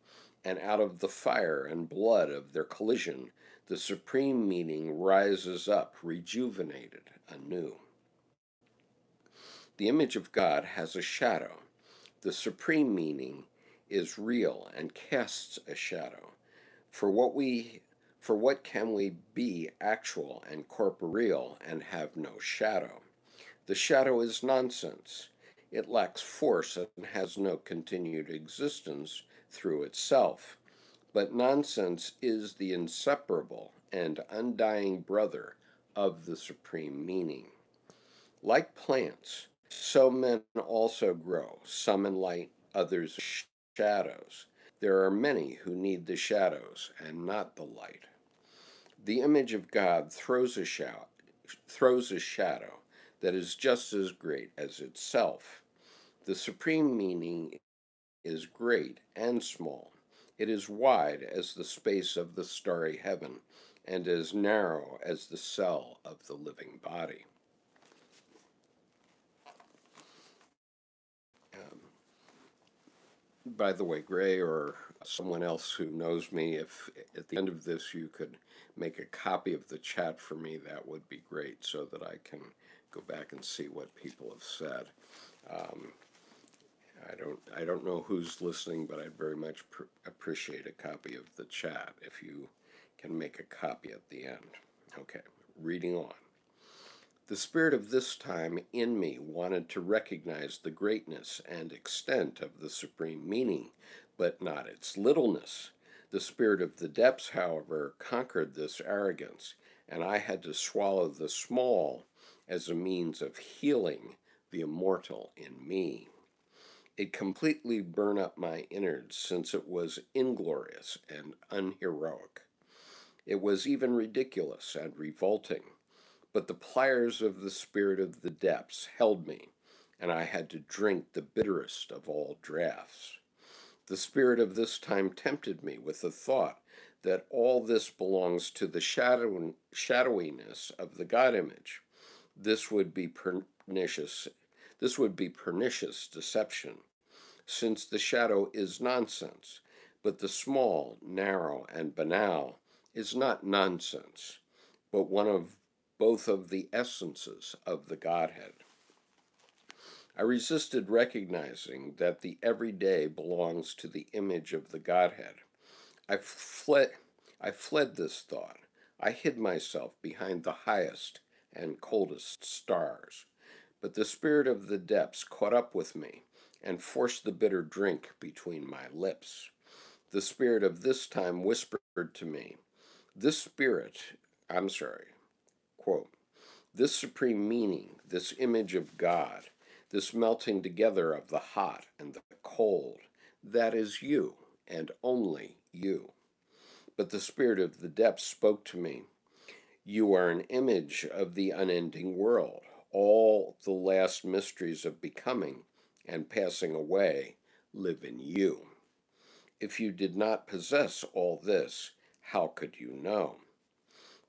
And out of the fire and blood of their collision, the supreme meaning rises up, rejuvenated anew. The image of God has a shadow. The supreme meaning is real and casts a shadow. For what can we be actual and corporeal and have no shadow? The shadow is nonsense. It lacks force and has no continued existence through itself. But nonsense is the inseparable and undying brother of the supreme meaning. Like plants, so men also grow, some in light, others in shadows. There are many who need the shadows and not the light. The image of God throws a shadow that is just as great as itself. The supreme meaning is great and small. It is wide as the space of the starry heaven, and as narrow as the cell of the living body. By the way, Gray or someone else who knows me, if at the end of this you could make a copy of the chat for me, that would be great, so that I can go back and see what people have said. I don't know who's listening, but I'd very much appreciate a copy of the chat if you can make a copy at the end. Okay, reading on. The spirit of this time in me wanted to recognize the greatness and extent of the supreme meaning, but not its littleness. The spirit of the depths, however, conquered this arrogance, and I had to swallow the small as a means of healing the immortal in me. It completely burned up my innards, since it was inglorious and unheroic. It was even ridiculous and revolting. But the pliers of the spirit of the depths held me, and I had to drink the bitterest of all draughts. The spirit of this time tempted me with the thought that all this belongs to the shadowiness of the God image. This would be pernicious deception, since the shadow is nonsense, but the small, narrow, and banal is not nonsense, but both of the essences of the Godhead. I resisted recognizing that the everyday belongs to the image of the Godhead. I fled this thought. I hid myself behind the highest and coldest stars. But the spirit of the depths caught up with me and forced the bitter drink between my lips. The spirit of this time whispered to me, quote, this supreme meaning, this image of God, this melting together of the hot and the cold, that is you, and only you. But the spirit of the depths spoke to me, you are an image of the unending world. All the last mysteries of becoming and passing away live in you. If you did not possess all this, how could you know?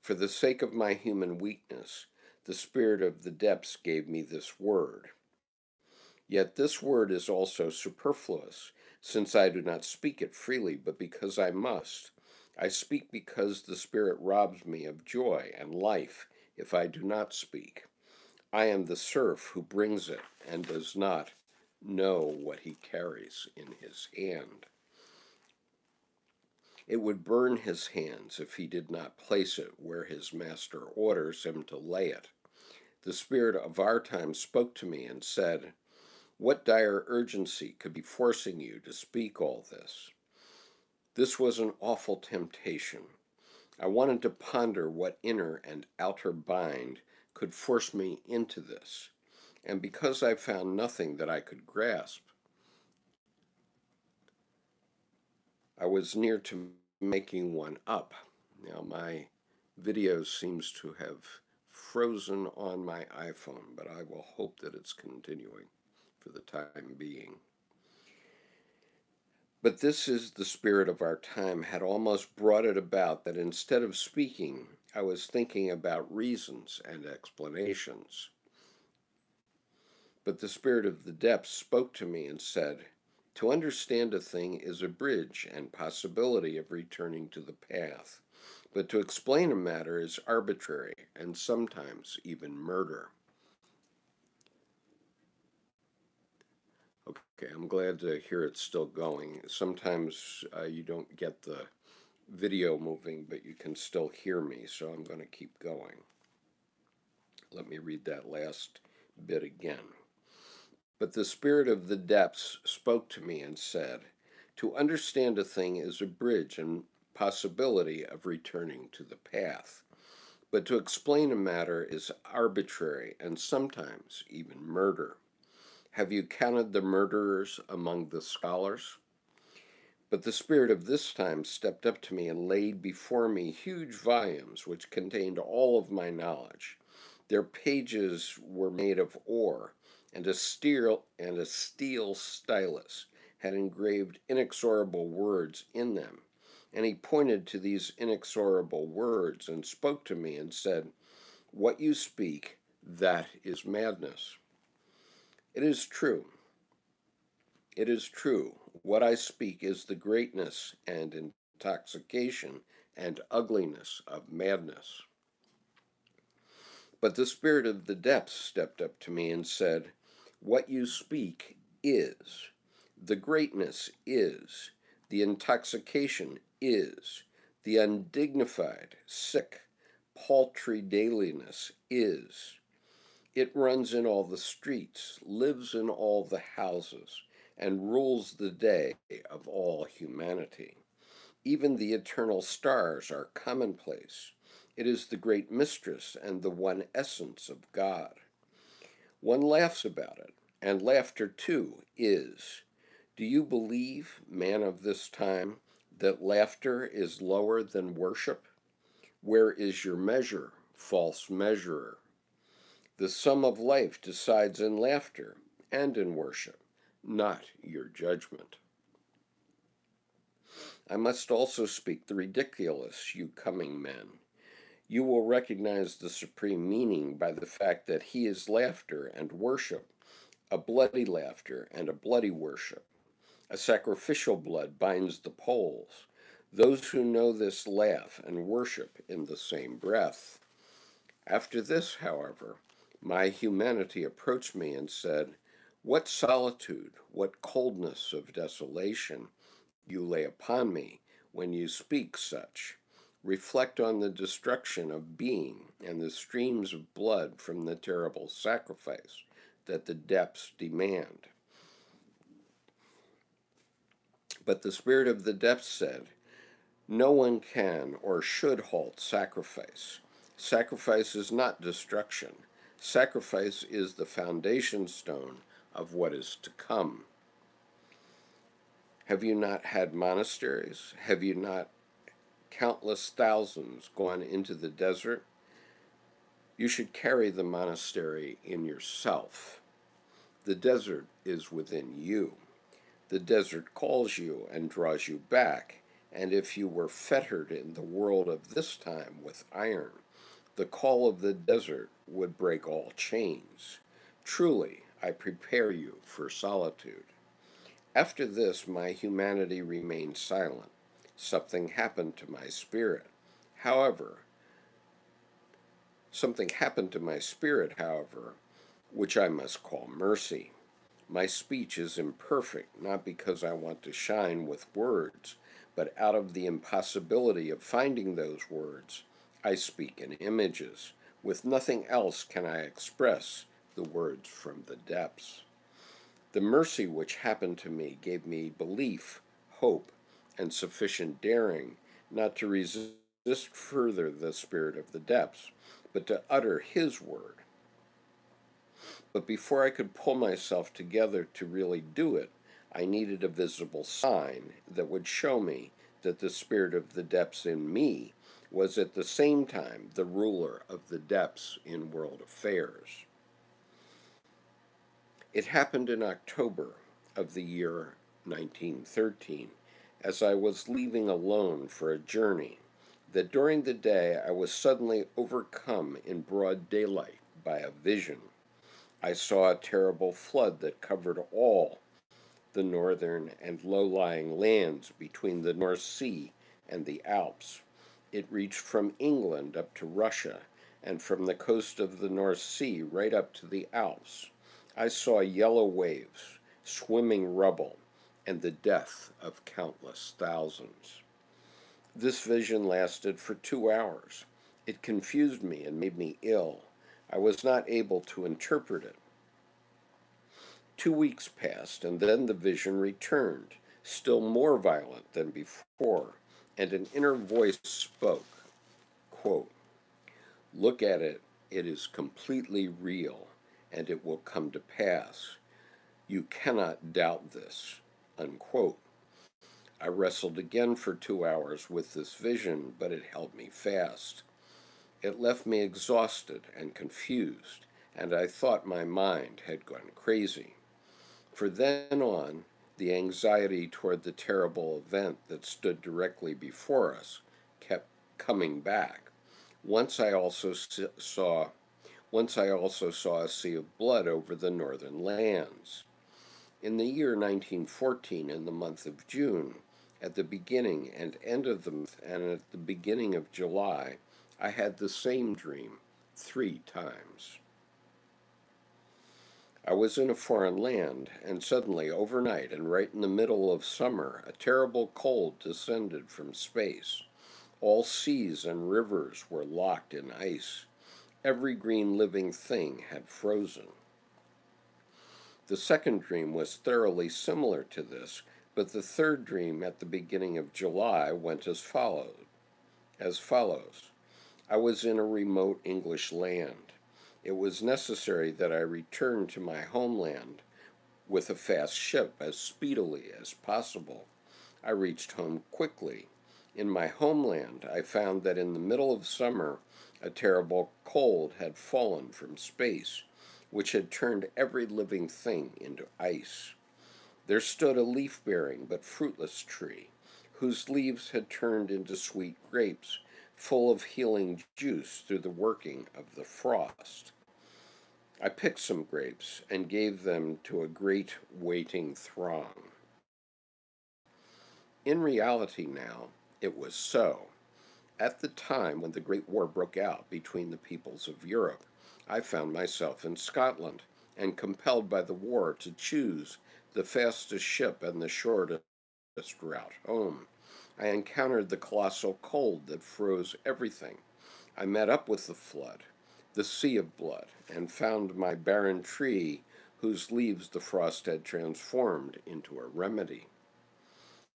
For the sake of my human weakness, the spirit of the depths gave me this word. Yet this word is also superfluous, since I do not speak it freely, but because I must. I speak because the spirit robs me of joy and life if I do not speak. I am the serf who brings it and does not know what he carries in his hand. It would burn his hands if he did not place it where his master orders him to lay it. The spirit of our time spoke to me and said, what dire urgency could be forcing you to speak all this? This was an awful temptation. I wanted to ponder what inner and outer bind could force me into this, and because I found nothing that I could grasp, I was near to making one up. Now my video seems to have frozen on my iPhone, but I will hope that it's continuing for the time being. But this is the spirit of our time had almost brought it about that instead of speaking, I was thinking about reasons and explanations. But the spirit of the depths spoke to me and said, to understand a thing is a bridge and possibility of returning to the path, but to explain a matter is arbitrary and sometimes even murder. Okay, I'm glad to hear it's still going. Sometimes you don't get the video moving, but you can still hear me, so I'm going to keep going. Let me read that last bit again. But the spirit of the depths spoke to me and said, to understand a thing is a bridge and possibility of returning to the path, but to explain a matter is arbitrary and sometimes even murder. Have you counted the murderers among the scholars? But the spirit of this time stepped up to me and laid before me huge volumes which contained all of my knowledge. Their pages were made of ore, and a steel stylus had engraved inexorable words in them. And he pointed to these inexorable words and spoke to me and said, what you speak, that is madness. It is true. It is true. What I speak is the greatness and intoxication and ugliness of madness. But the spirit of the depths stepped up to me and said, what you speak is, the greatness is, the intoxication is, the undignified, sick, paltry dailiness is. It runs in all the streets, lives in all the houses, and rules the day of all humanity. Even the eternal stars are commonplace. It is the great mistress and the one essence of God. One laughs about it, and laughter too is. Do you believe, man of this time, that laughter is lower than worship? Where is your measure, false measurer? The sum of life decides in laughter and in worship, not your judgment. I must also speak the ridiculous, you coming men. You will recognize the supreme meaning by the fact that he is laughter and worship, a bloody laughter and a bloody worship. A sacrificial blood binds the poles. Those who know this laugh and worship in the same breath. After this, however, my humanity approached me and said, what solitude, what coldness of desolation you lay upon me when you speak such. Reflect on the destruction of being and the streams of blood from the terrible sacrifice that the depths demand. But the spirit of the depths said, no one can or should halt sacrifice. Sacrifice is not destruction. Sacrifice is the foundation stone of what is to come. Have you not had monasteries? Have you not countless thousands gone into the desert? You should carry the monastery in yourself. The desert is within you. The desert calls you and draws you back, and if you were fettered in the world of this time with iron, the call of the desert would break all chains. Truly, I prepare you for solitude. After this, my humanity remained silent. Something happened to my spirit. Something happened to my spirit, however, which I must call mercy. My speech is imperfect, not because I want to shine with words, but out of the impossibility of finding those words, I speak in images. With nothing else can I express the words from the depths. The mercy which happened to me gave me belief, hope, and sufficient daring not to resist further the spirit of the depths, but to utter his word. But before I could pull myself together to really do it, I needed a visible sign that would show me that the spirit of the depths in me was at the same time the ruler of the depths in world affairs. It happened in October of the year 1913, as I was leaving alone for a journey, that during the day I was suddenly overcome in broad daylight by a vision. I saw a terrible flood that covered all the northern and low-lying lands between the North Sea and the Alps. It reached from England up to Russia, and from the coast of the North Sea right up to the Alps. I saw yellow waves, swimming rubble, and the death of countless thousands. This vision lasted for 2 hours. It confused me and made me ill. I was not able to interpret it. 2 weeks passed, and then the vision returned, still more violent than before, and an inner voice spoke, quote, "Look at it, it is completely real, and it will come to pass. You cannot doubt this," unquote. I wrestled again for 2 hours with this vision, but it held me fast. It left me exhausted and confused, and I thought my mind had gone crazy. For then on, the anxiety toward the terrible event that stood directly before us kept coming back. Once I also saw a sea of blood over the northern lands. In the year 1914, in the month of June, at the beginning and end of the month, and at the beginning of July, I had the same dream 3 times. I was in a foreign land, and suddenly, overnight, and right in the middle of summer, a terrible cold descended from space. All seas and rivers were locked in ice. Every green living thing had frozen. The second dream was thoroughly similar to this, but the third dream at the beginning of July went as follows. I was in a remote English land. It was necessary that I return to my homeland with a fast ship as speedily as possible. I reached home quickly. In my homeland, I found that in the middle of summer, a terrible cold had fallen from space, which had turned every living thing into ice. There stood a leaf-bearing but fruitless tree, whose leaves had turned into sweet grapes, full of healing juice through the working of the frost. I picked some grapes and gave them to a great waiting throng. In reality now, it was so. At the time when the Great War broke out between the peoples of Europe, I found myself in Scotland and compelled by the war to choose the fastest ship and the shortest route home. I encountered the colossal cold that froze everything. I met up with the flood, the sea of blood, and found my barren tree whose leaves the frost had transformed into a remedy.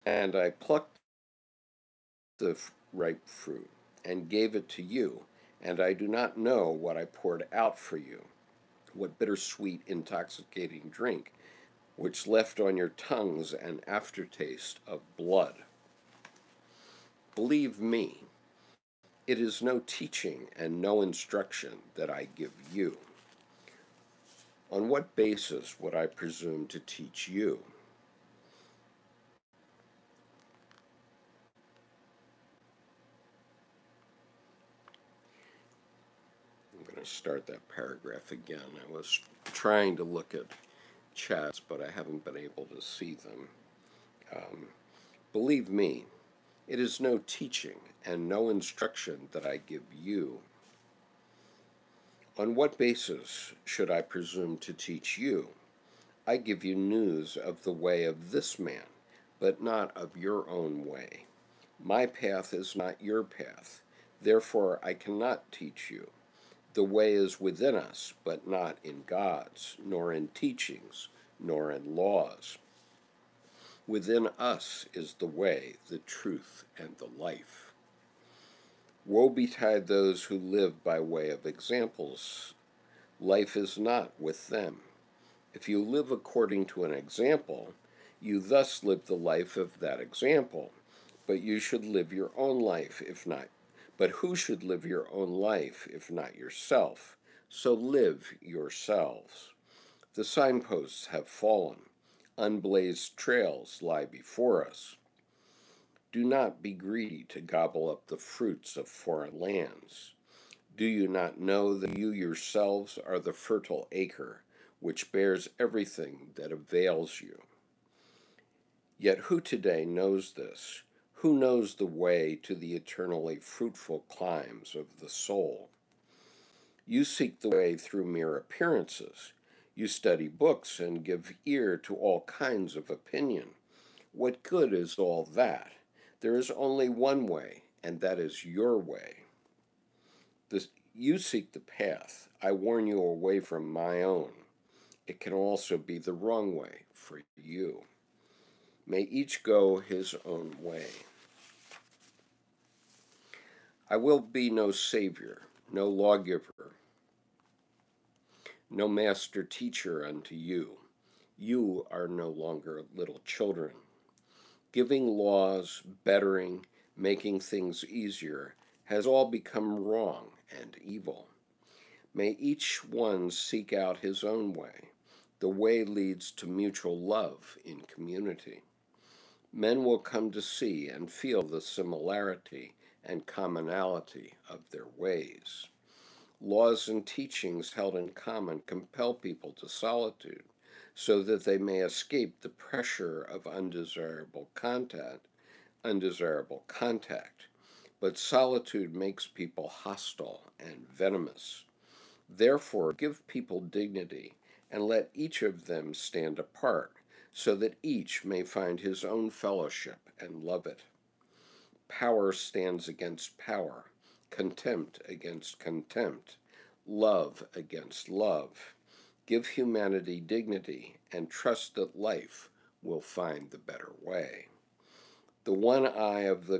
And I plucked the ripe fruit and gave it to you, and I do not know what I poured out for you, what bittersweet, intoxicating drink, which left on your tongues an aftertaste of blood. Believe me, it is no teaching and no instruction that I give you. On what basis would I presume to teach you? I'm going to start that paragraph again. I was trying to look at chats, but I haven't been able to see them. Believe me, it is no teaching and no instruction that I give you. On what basis should I presume to teach you? I give you news of the way of this man, but not of your own way. My path is not your path, therefore I cannot teach you. The way is within us, but not in God's, nor in teachings, nor in laws. Within us is the way, the truth, and the life. Woe betide those who live by way of examples. Life is not with them. If you live according to an example, you thus live the life of that example. But you should live your own life, if not. But who should live your own life, if not yourself? So live yourselves. The signposts have fallen. Unblazed trails lie before us. Do not be greedy to gobble up the fruits of foreign lands. Do you not know that you yourselves are the fertile acre, which bears everything that avails you. Yet who today knows this? Who knows the way to the eternally fruitful climes of the soul? You seek the way through mere appearances. You study books and give ear to all kinds of opinion. What good is all that? There is only one way, and that is your way. You seek the path. I warn you away from my own. It can also be the wrong way for you. May each go his own way. I will be no savior, no lawgiver, no master teacher unto you. You are no longer little children. Giving laws, bettering, making things easier has all become wrong and evil. May each one seek out his own way. The way leads to mutual love in community. Men will come to see and feel the similarity and commonality of their ways. Laws and teachings held in common compel people to solitude so that they may escape the pressure of undesirable contact. But solitude makes people hostile and venomous. Therefore, give people dignity and let each of them stand apart so that each may find his own fellowship and love it. Power stands against power, contempt against contempt, love against love. Give humanity dignity and trust that life will find the better way. The one eye of the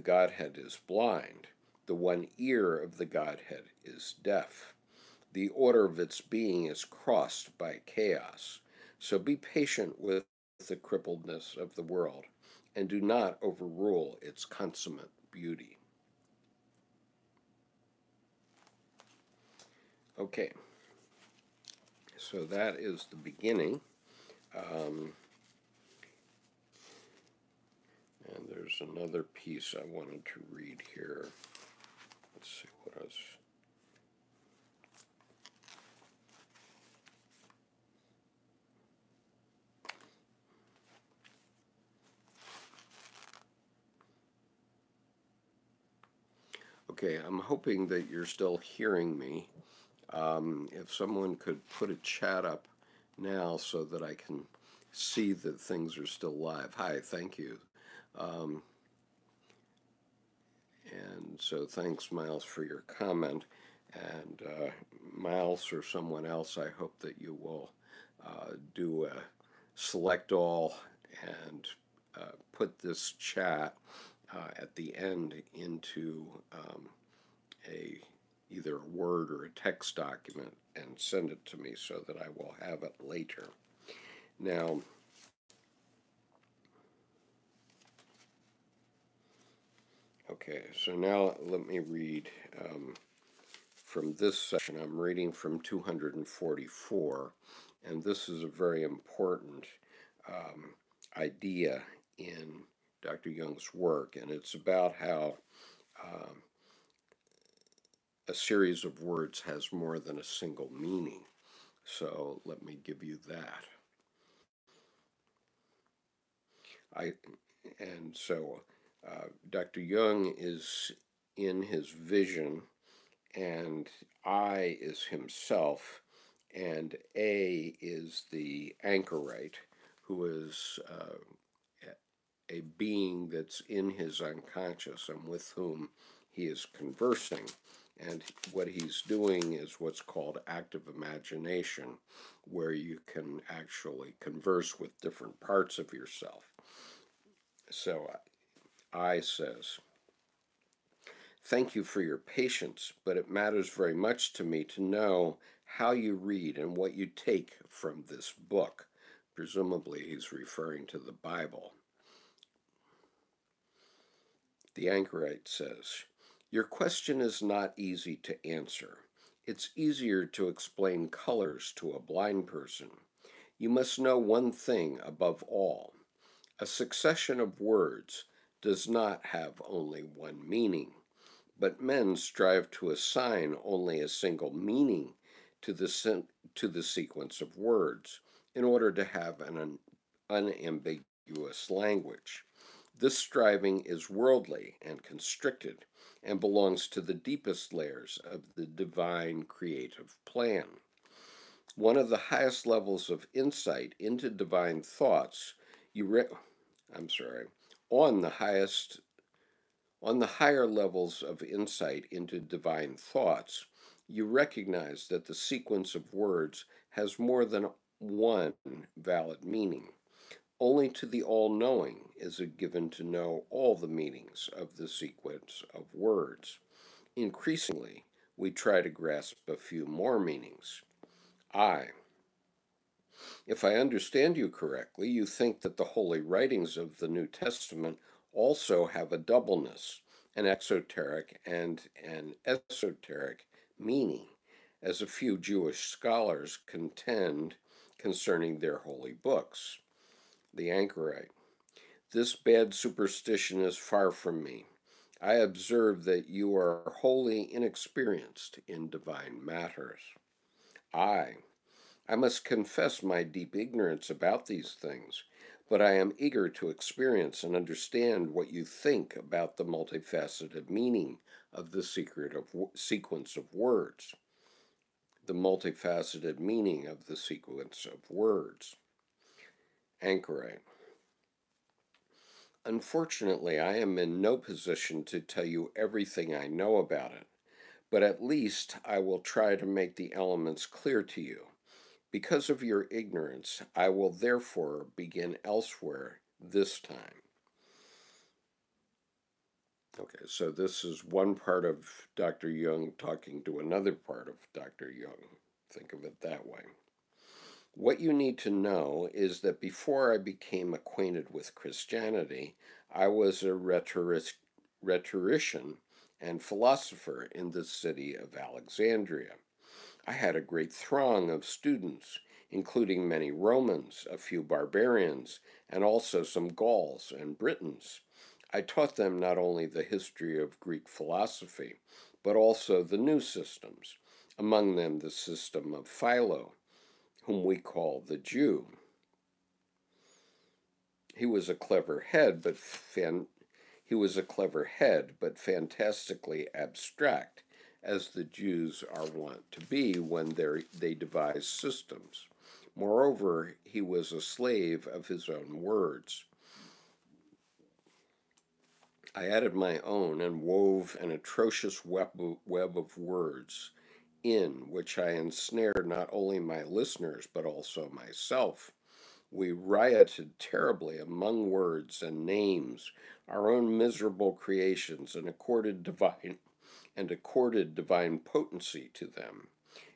Godhead is blind. The one ear of the Godhead is deaf. The order of its being is crossed by chaos. So be patient with the crippledness of the world, and do not overrule its consummate beauty. Okay, so that is the beginning. And there's another piece I wanted to read here. Let's see what else. Okay, I'm hoping that you're still hearing me. If someone could put a chat up now so that I can see that things are still live. Hi, thank you. And so thanks, Miles, for your comment. And Miles or someone else, I hope that you will do a select all and put this chat at the end into either a Word or a text document and send it to me so that I will have it later. Now, okay, so now let me read from this section. I'm reading from 244, and this is a very important idea in Dr. Jung's work, and it's about how a series of words has more than a single meaning. So let me give you that. Dr. Jung is in his vision, and I is himself, and A is the anchorite, who is a being that's in his unconscious and with whom he is conversing. And what he's doing is what's called active imagination, where you can actually converse with different parts of yourself. So I says, "Thank you for your patience, but it matters very much to me to know how you read and what you take from this book." Presumably he's referring to the Bible. The anchorite says, "Your question is not easy to answer. It's easier to explain colors to a blind person. You must know one thing above all. A succession of words does not have only one meaning, but men strive to assign only a single meaning to the sequence of words in order to have an unambiguous language. This striving is worldly and constricted and belongs to the deepest layers of the divine creative plan. One of the highest levels of insight into divine thoughts, on the higher levels of insight into divine thoughts, you recognize that the sequence of words has more than one valid meaning. Only to the all-knowing is it given to know all the meanings of the sequence of words. Increasingly, we try to grasp a few more meanings. If I understand you correctly, you think that the holy writings of the New Testament also have a doubleness, an exoteric and an esoteric meaning, as a few Jewish scholars contend concerning their holy books. The anchorite. This bad superstition is far from me. I observe that you are wholly inexperienced in divine matters. I must confess my deep ignorance about these things, but I am eager to experience and understand what you think about the multifaceted meaning of the sequence of words. The multifaceted meaning of the sequence of words. Anchorite. Unfortunately, I am in no position to tell you everything I know about it, but at least I will try to make the elements clear to you. Because of your ignorance, I will therefore begin elsewhere this time. Okay, so this is one part of Dr. Jung talking to another part of Dr. Jung. Think of it that way. What you need to know is that before I became acquainted with Christianity, I was a rhetorician and philosopher in the city of Alexandria. I had a great throng of students, including many Romans, a few barbarians, and also some Gauls and Britons. I taught them not only the history of Greek philosophy, but also the new systems, among them the system of Philo, whom we call the Jew. He was a clever head, but fantastically abstract, as the Jews are wont to be when they devise systems. Moreover, he was a slave of his own words. I added my own and wove an atrocious web of words, in which I ensnared not only my listeners but also myself. We rioted terribly among words and names, our own miserable creations, and accorded divine potency to them.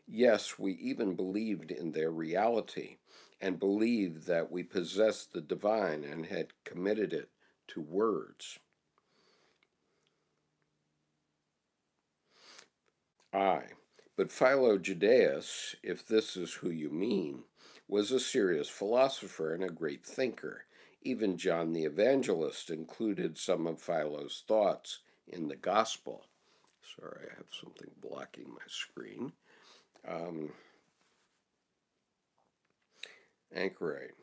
Yes, we even believed in their reality, and believed that we possessed the divine and had committed it to words. But Philo Judaeus, if this is who you mean, was a serious philosopher and a great thinker. Even John the Evangelist included some of Philo's thoughts in the Gospel. Sorry, I have something blocking my screen. Anchorite.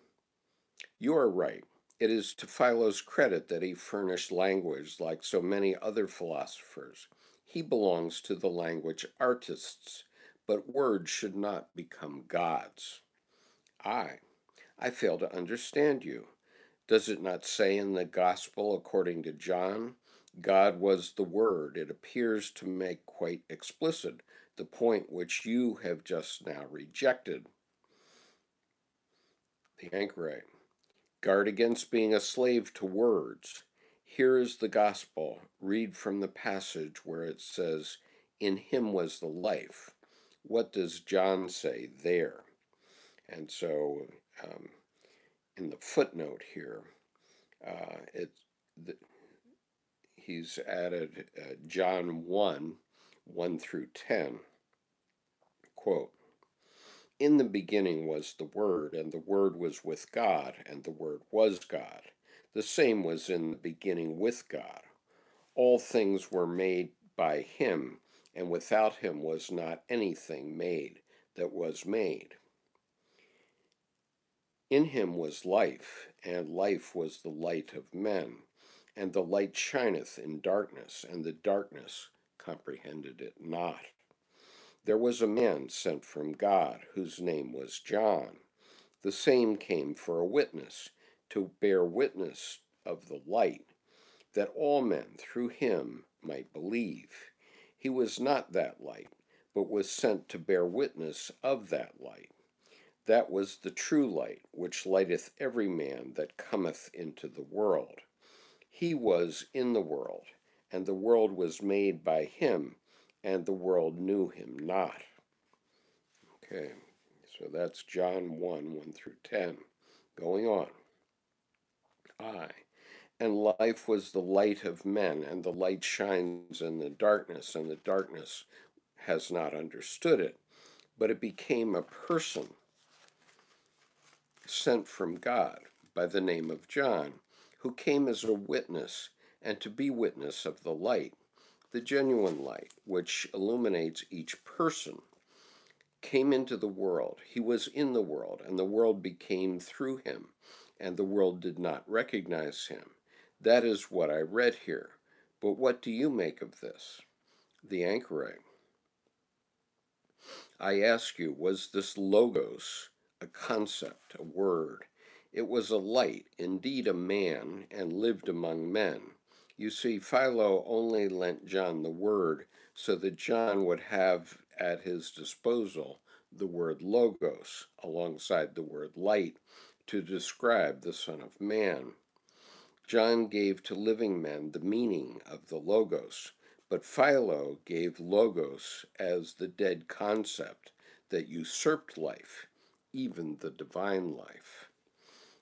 You are right. It is to Philo's credit that he furnished language like so many other philosophers. He belongs to the language artists, but words should not become gods. I fail to understand you. Does it not say in the Gospel according to John, God was the Word? It appears to make quite explicit the point which you have just now rejected. The anchorite. Guard against being a slave to words. Here is the Gospel. Read from the passage where it says, in him was the life. What does John say there? And so in the footnote here, he's added John 1 through 10. Quote, in the beginning was the Word, and the Word was with God, and the Word was God. The same was in the beginning with God. All things were made by him, and without him was not anything made that was made. In him was life, and life was the light of men. And the light shineth in darkness, and the darkness comprehended it not. There was a man sent from God, whose name was John. The same came for a witness, to bear witness of the light, that all men through him might believe. He was not that light, but was sent to bear witness of that light. That was the true light, which lighteth every man that cometh into the world. He was in the world, and the world was made by him, and the world knew him not. Okay, so that's John 1, 1 through 10. Going on. And life was the light of men, and the light shines in the darkness, and the darkness has not understood it. But it became a person sent from God by the name of John, who came as a witness and to be witness of the light, the genuine light, which illuminates each person, came into the world. He was in the world, and the world became through him, and the world did not recognize him. That is what I read here. But what do you make of this? The anchorite. I ask you, was this logos a concept, a word? It was a light, indeed a man, and lived among men. You see, Philo only lent John the word so that John would have at his disposal the word logos alongside the word light to describe the Son of Man. John gave to living men the meaning of the logos, but Philo gave logos as the dead concept that usurped life, even the divine life.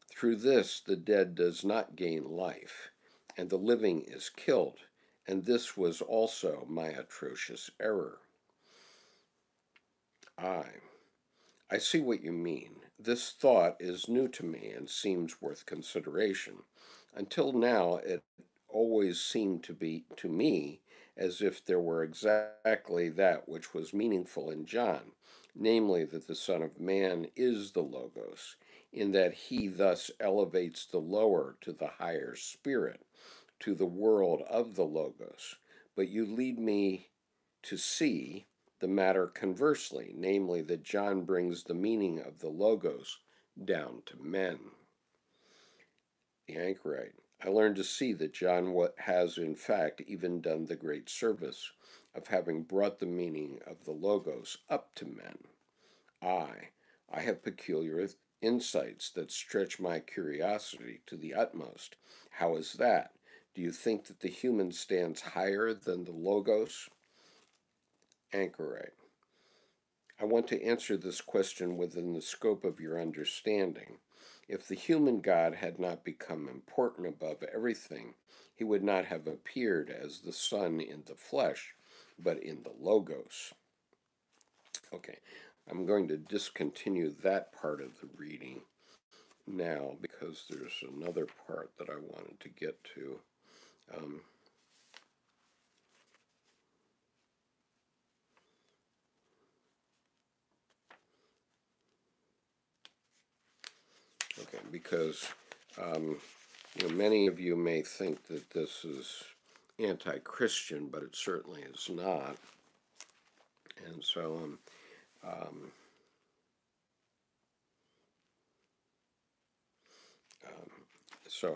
Through this, the dead does not gain life, and the living is killed, and this was also my atrocious error. I see what you mean. This thought is new to me and seems worth consideration. Until now, it always seemed to be, to me, as if there were exactly that which was meaningful in John, namely that the Son of Man is the Logos, in that he thus elevates the lower to the higher spirit, to the world of the Logos. But you lead me to see the matter conversely, namely that John brings the meaning of the Logos down to men. The anchorite. I learned to see that John has in fact even done the great service of having brought the meaning of the Logos up to men. I have peculiar insights that stretch my curiosity to the utmost. How is that? Do you think that the human stands higher than the Logos? Anchorite. I want to answer this question within the scope of your understanding. If the human God had not become important above everything, he would not have appeared as the Son in the flesh, but in the Logos. Okay, I'm going to discontinue that part of the reading now because there's another part that I wanted to get to. Okay, because many of you may think that this is anti-Christian, but it certainly is not. And so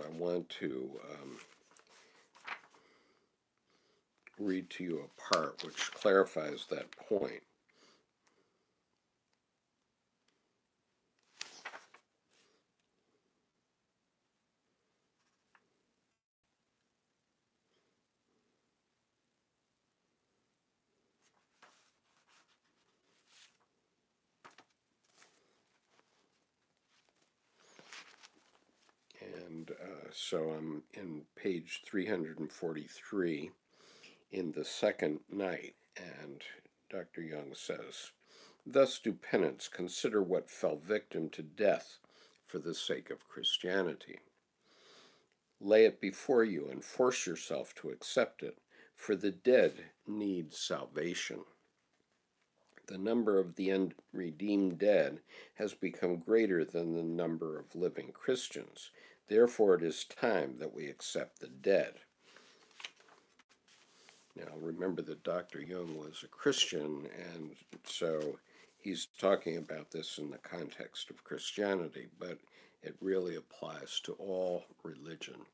I want to read to you a part which clarifies that point. And so I'm in page 343 in the second night, and Dr. Jung says, thus do penance consider what fell victim to death for the sake of Christianity. Lay it before you and force yourself to accept it, for the dead need salvation. The number of the unredeemed dead has become greater than the number of living Christians. Therefore, it is time that we accept the dead. Now, remember that Dr. Jung was a Christian, and so he's talking about this in the context of Christianity, but it really applies to all religion.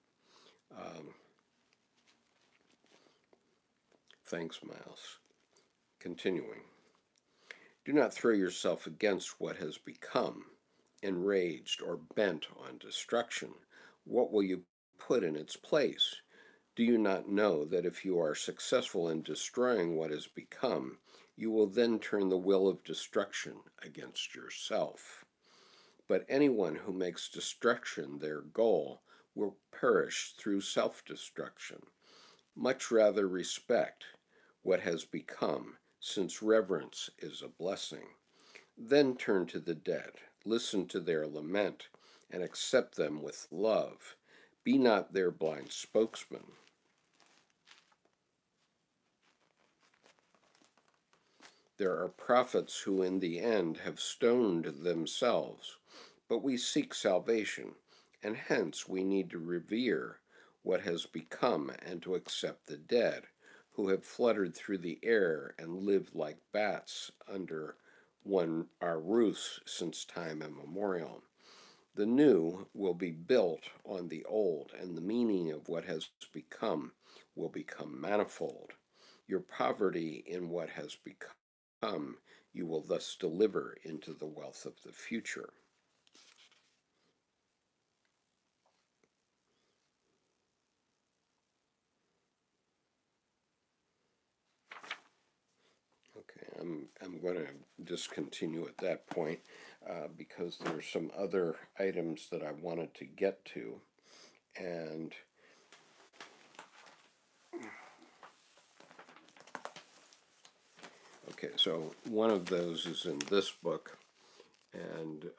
Thanks, Miles. Continuing. Do not throw yourself against what has become, enraged or bent on destruction. What will you put in its place? Do you not know that if you are successful in destroying what has become, you will then turn the will of destruction against yourself? But anyone who makes destruction their goal will perish through self-destruction. Much rather respect what has become, since reverence is a blessing. Then turn to the dead, listen to their lament, and accept them with love. Be not their blind spokesman. There are prophets who in the end have stoned themselves, but we seek salvation, and hence we need to revere what has become and to accept the dead, who have fluttered through the air and lived like bats under our roofs since time immemorial. The new will be built on the old, and the meaning of what has become will become manifold. Your poverty in what has become, you will thus deliver into the wealth of the future. Okay, I'm going to just continue at that point because there are some other items that I wanted to get to, and okay, so one of those is in this book, and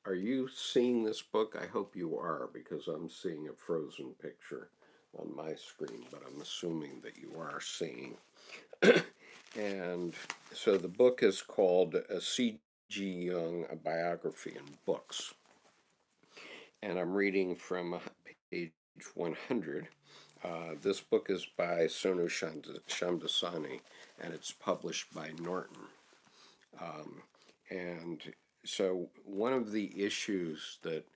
are you seeing this book? I hope you are, because I'm seeing a frozen picture on my screen, but I'm assuming that you are seeing. And so the book is called C.G. Jung, A Biography in Books. And I'm reading from page 100. This book is by Sonu Shamdasani, and it's published by Norton. And so one of the issues that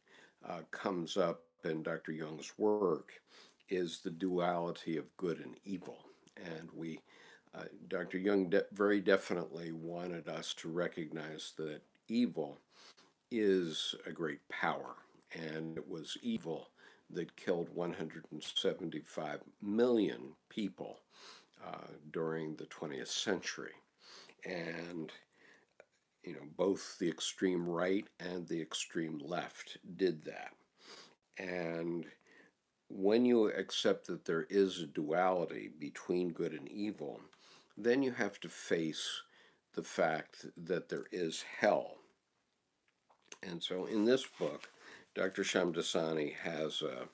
comes up in Dr. Jung's work is the duality of good and evil. And Dr. Jung very definitely wanted us to recognize that evil is a great power, and it was evil that killed 175 million people during the 20th century. And both the extreme right and the extreme left did that. And when you accept that there is a duality between good and evil, then you have to face the fact that there is hell. And so in this book, Dr. Shamdasani has a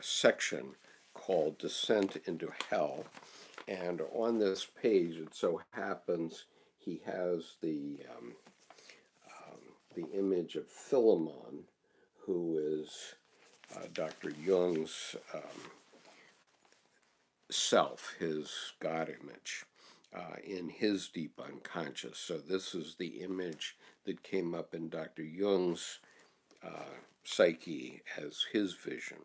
section called Descent into Hell. And on this page, it so happens he has the image of Philemon, who is Dr. Jung's self, his God image, in his deep unconscious. So this is the image that came up in Dr. Jung's psyche as his vision.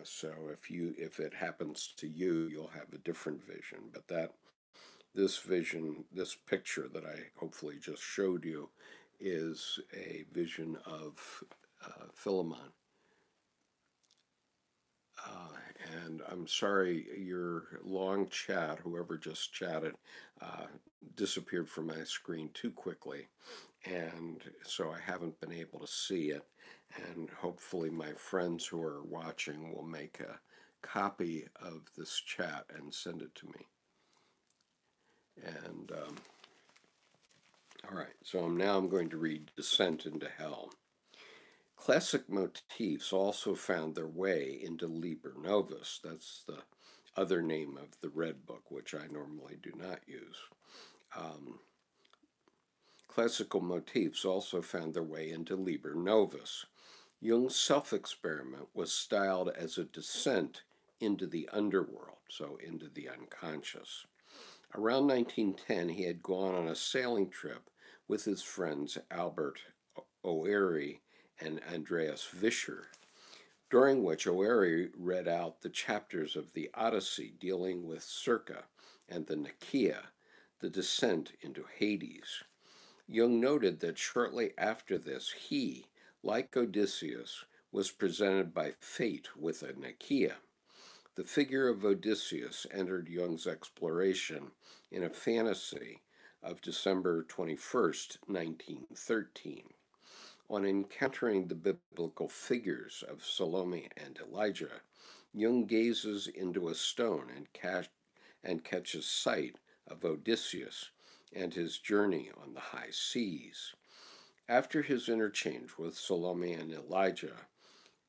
So if it happens to you, you'll have a different vision. But this vision, this picture that I hopefully just showed you, is a vision of Philemon. And I'm sorry, your long chat, whoever just chatted, disappeared from my screen too quickly. And so I haven't been able to see it. And hopefully my friends who are watching will make a copy of this chat and send it to me. And all right, so now I'm going to read Descent into Hell. Classic motifs also found their way into Liber Novus. That's the other name of the Red Book, which I normally do not use. Um, Classical motifs also found their way into Liber Novus. Jung's self-experiment was styled as a descent into the underworld, so into the unconscious. Around 1910, he had gone on a sailing trip with his friends Albert O'Leary and Andreas Vischer, during which O'Leary read out the chapters of the Odyssey dealing with Circe and the Nicaea, the descent into Hades. Jung noted that shortly after this, he, like Odysseus, was presented by fate with a Nicaea. The figure of Odysseus entered Jung's exploration in a fantasy of December 21st, 1913. On encountering the biblical figures of Salome and Elijah, Jung gazes into a stone and catches sight of Odysseus and his journey on the high seas. After his interchange with Salome and Elijah,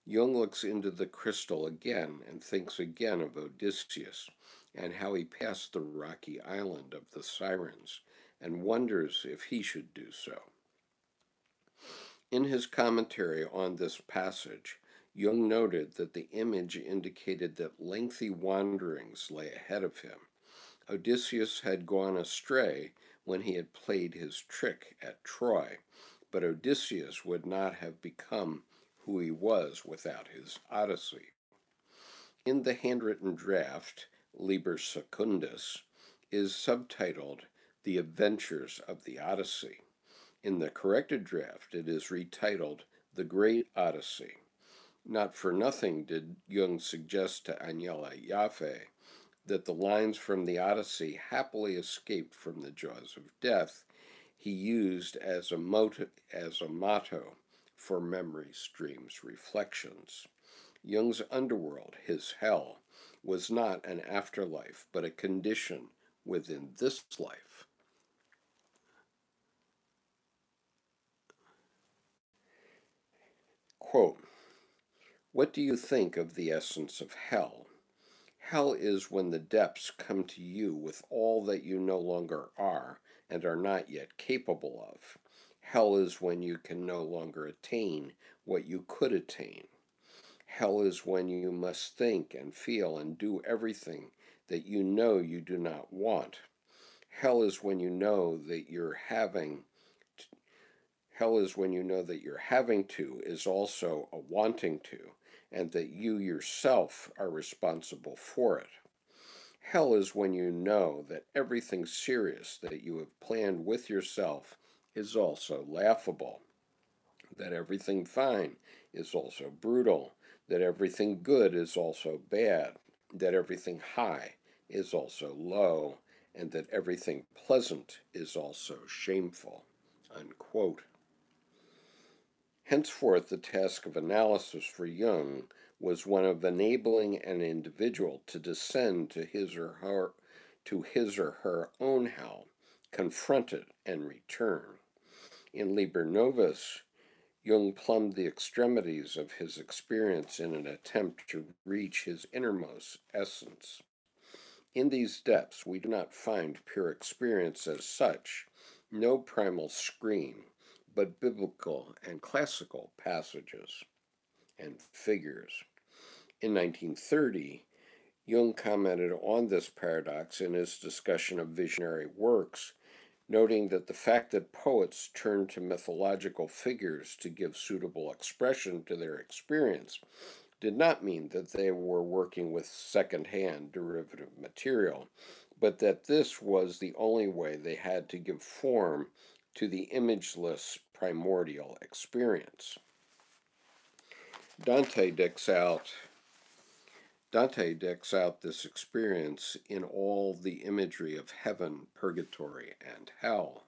Jung looks into the crystal again and thinks again of Odysseus and how he passed the rocky island of the Sirens and wonders if he should do so. In his commentary on this passage, Jung noted that the image indicated that lengthy wanderings lay ahead of him. Odysseus had gone astray when he had played his trick at Troy, but Odysseus would not have become who he was without his Odyssey. In the handwritten draft, Liber Secundus is subtitled The Adventures of the Odyssey. In the corrected draft, it is retitled The Great Odyssey. Not for nothing did Jung suggest to Agnella Jaffe that the lines from the Odyssey happily escaped from the jaws of death he used as a motto for Memory Stream's reflections. Jung's underworld, his hell, was not an afterlife, but a condition within this life. Quote, "What do you think of the essence of hell? Hell is when the depths come to you with all that you no longer are and are not yet capable of. Hell is when you can no longer attain what you could attain. Hell is when you must think and feel and do everything that you know you do not want. Hell is when you know that your having to is also a wanting to, and that you yourself are responsible for it. Hell is when you know that everything serious that you have planned with yourself is also laughable, that everything fine is also brutal, that everything good is also bad, that everything high is also low, and that everything pleasant is also shameful." Unquote. Henceforth, the task of analysis for Jung was one of enabling an individual to descend to his or her own hell, confront it, and return. In Liber Novus, Jung plumbed the extremities of his experience in an attempt to reach his innermost essence. In these depths, we do not find pure experience as such, no primal scream, but biblical and classical passages and figures. In 1930, Jung commented on this paradox in his discussion of visionary works, noting that the fact that poets turned to mythological figures to give suitable expression to their experience did not mean that they were working with second-hand derivative material, but that this was the only way they had to give form to the imageless primordial experience. Dante decks out this experience in all the imagery of heaven, purgatory, and hell.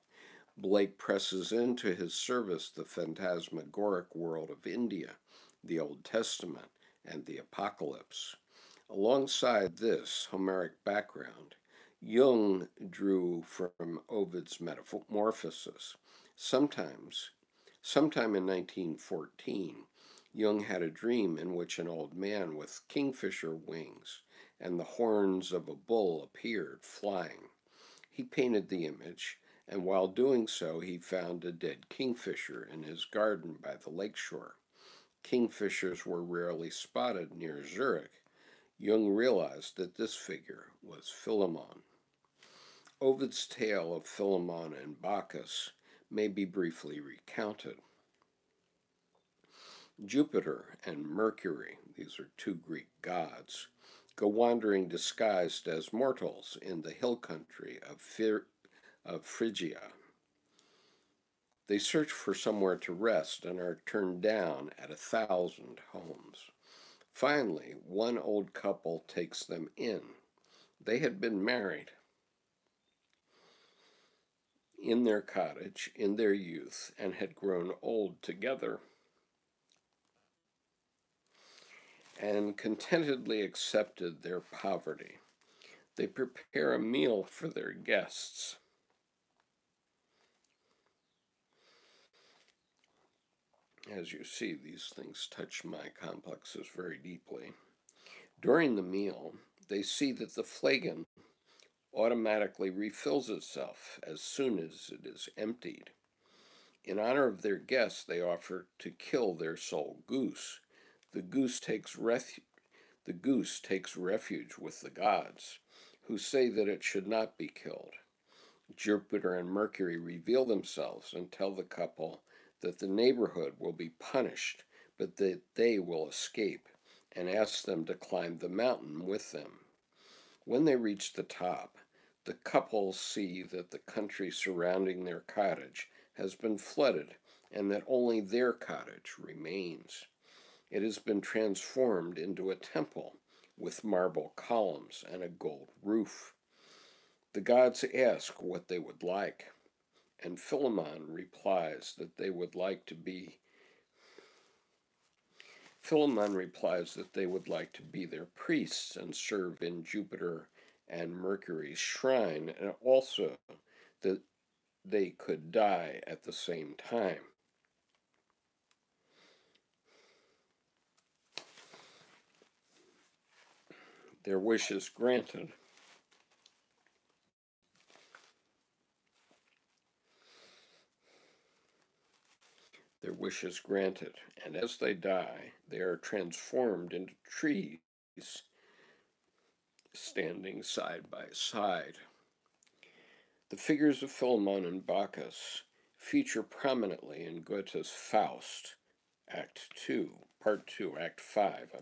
Blake presses into his service the phantasmagoric world of India, the Old Testament, and the Apocalypse. Alongside this Homeric background, Jung drew from Ovid's Metamorphosis. Sometime in 1914, Jung had a dream in which an old man with kingfisher wings and the horns of a bull appeared flying. He painted the image, and while doing so, he found a dead kingfisher in his garden by the lakeshore. Kingfishers were rarely spotted near Zurich. Jung realized that this figure was Philemon. Ovid's tale of Philemon and Bacchus may be briefly recounted. Jupiter and Mercury, these are two Greek gods, go wandering disguised as mortals in the hill country of Phrygia. They search for somewhere to rest and are turned down at 1,000 homes. Finally, one old couple takes them in. They had been married in their cottage in their youth and had grown old together, and contentedly accepted their poverty. They prepare a meal for their guests. As you see, these things touch my complexes very deeply. During the meal, they see that the flagon automatically refills itself as soon as it is emptied. In honor of their guests, they offer to kill their sole goose. The goose takes refuge with the gods, who say that it should not be killed. Jupiter and Mercury reveal themselves and tell the couple that the neighborhood will be punished, but that they will escape, and ask them to climb the mountain with them. When they reach the top, the couple see that the country surrounding their cottage has been flooded and that only their cottage remains. It has been transformed into a temple with marble columns and a gold roof. The gods ask what they would like, and Philemon replies that they would like to be their priests and serve in Jupiter and Mercury's shrine, and also that they could die at the same time. Their wish is granted. Their wish is granted, and as they die, they are transformed into trees standing side by side. The figures of Philemon and Bacchus feature prominently in Goethe's Faust, Act 2, Part 2, Act 5,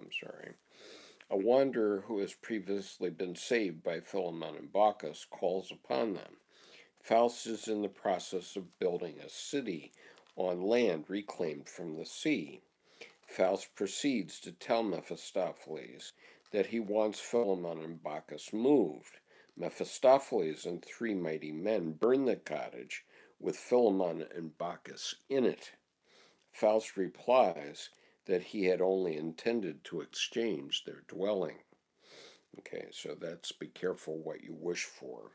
A wanderer who has previously been saved by Philemon and Bacchus calls upon them. Faust is in the process of building a city on land reclaimed from the sea. Faust proceeds to tell Mephistopheles that he wants Philemon and Bacchus moved. Mephistopheles and three mighty men burn the cottage with Philemon and Bacchus in it. Faust replies that he had only intended to exchange their dwelling. Okay, so that's be careful what you wish for.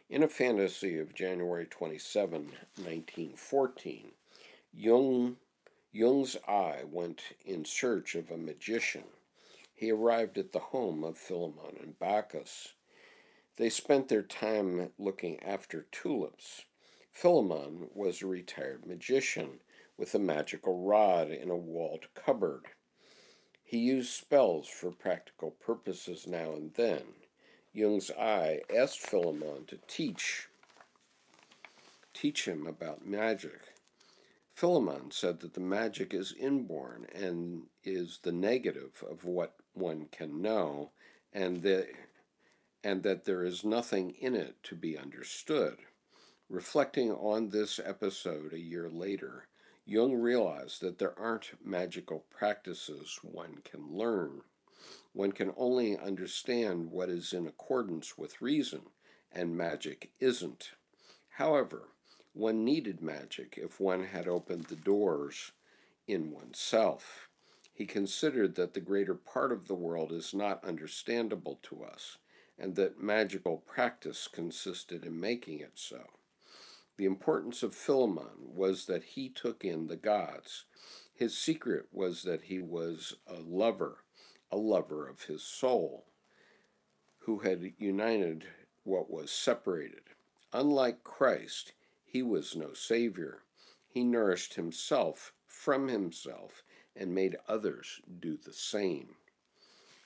In a fantasy of January 27, 1914, Jung's eye went in search of a magician. He arrived at the home of Philemon and Bacchus. They spent their time looking after tulips. Philemon was a retired magician with a magical rod in a walled cupboard. He used spells for practical purposes now and then. Jung's eye asked Philemon to teach him about magic. Philemon said that the magic is inborn and is the negative of what one can know, and that there is nothing in it to be understood. Reflecting on this episode a year later, Jung realized that there aren't magical practices one can learn. One can only understand what is in accordance with reason, and magic isn't. However, one needed magic if one had opened the doors in oneself. He considered that the greater part of the world is not understandable to us, and that magical practice consisted in making it so. The importance of Philemon was that he took in the gods. His secret was that he was a lover of his soul, who had united what was separated. Unlike Christ, he was no savior. He nourished himself from himself and made others do the same.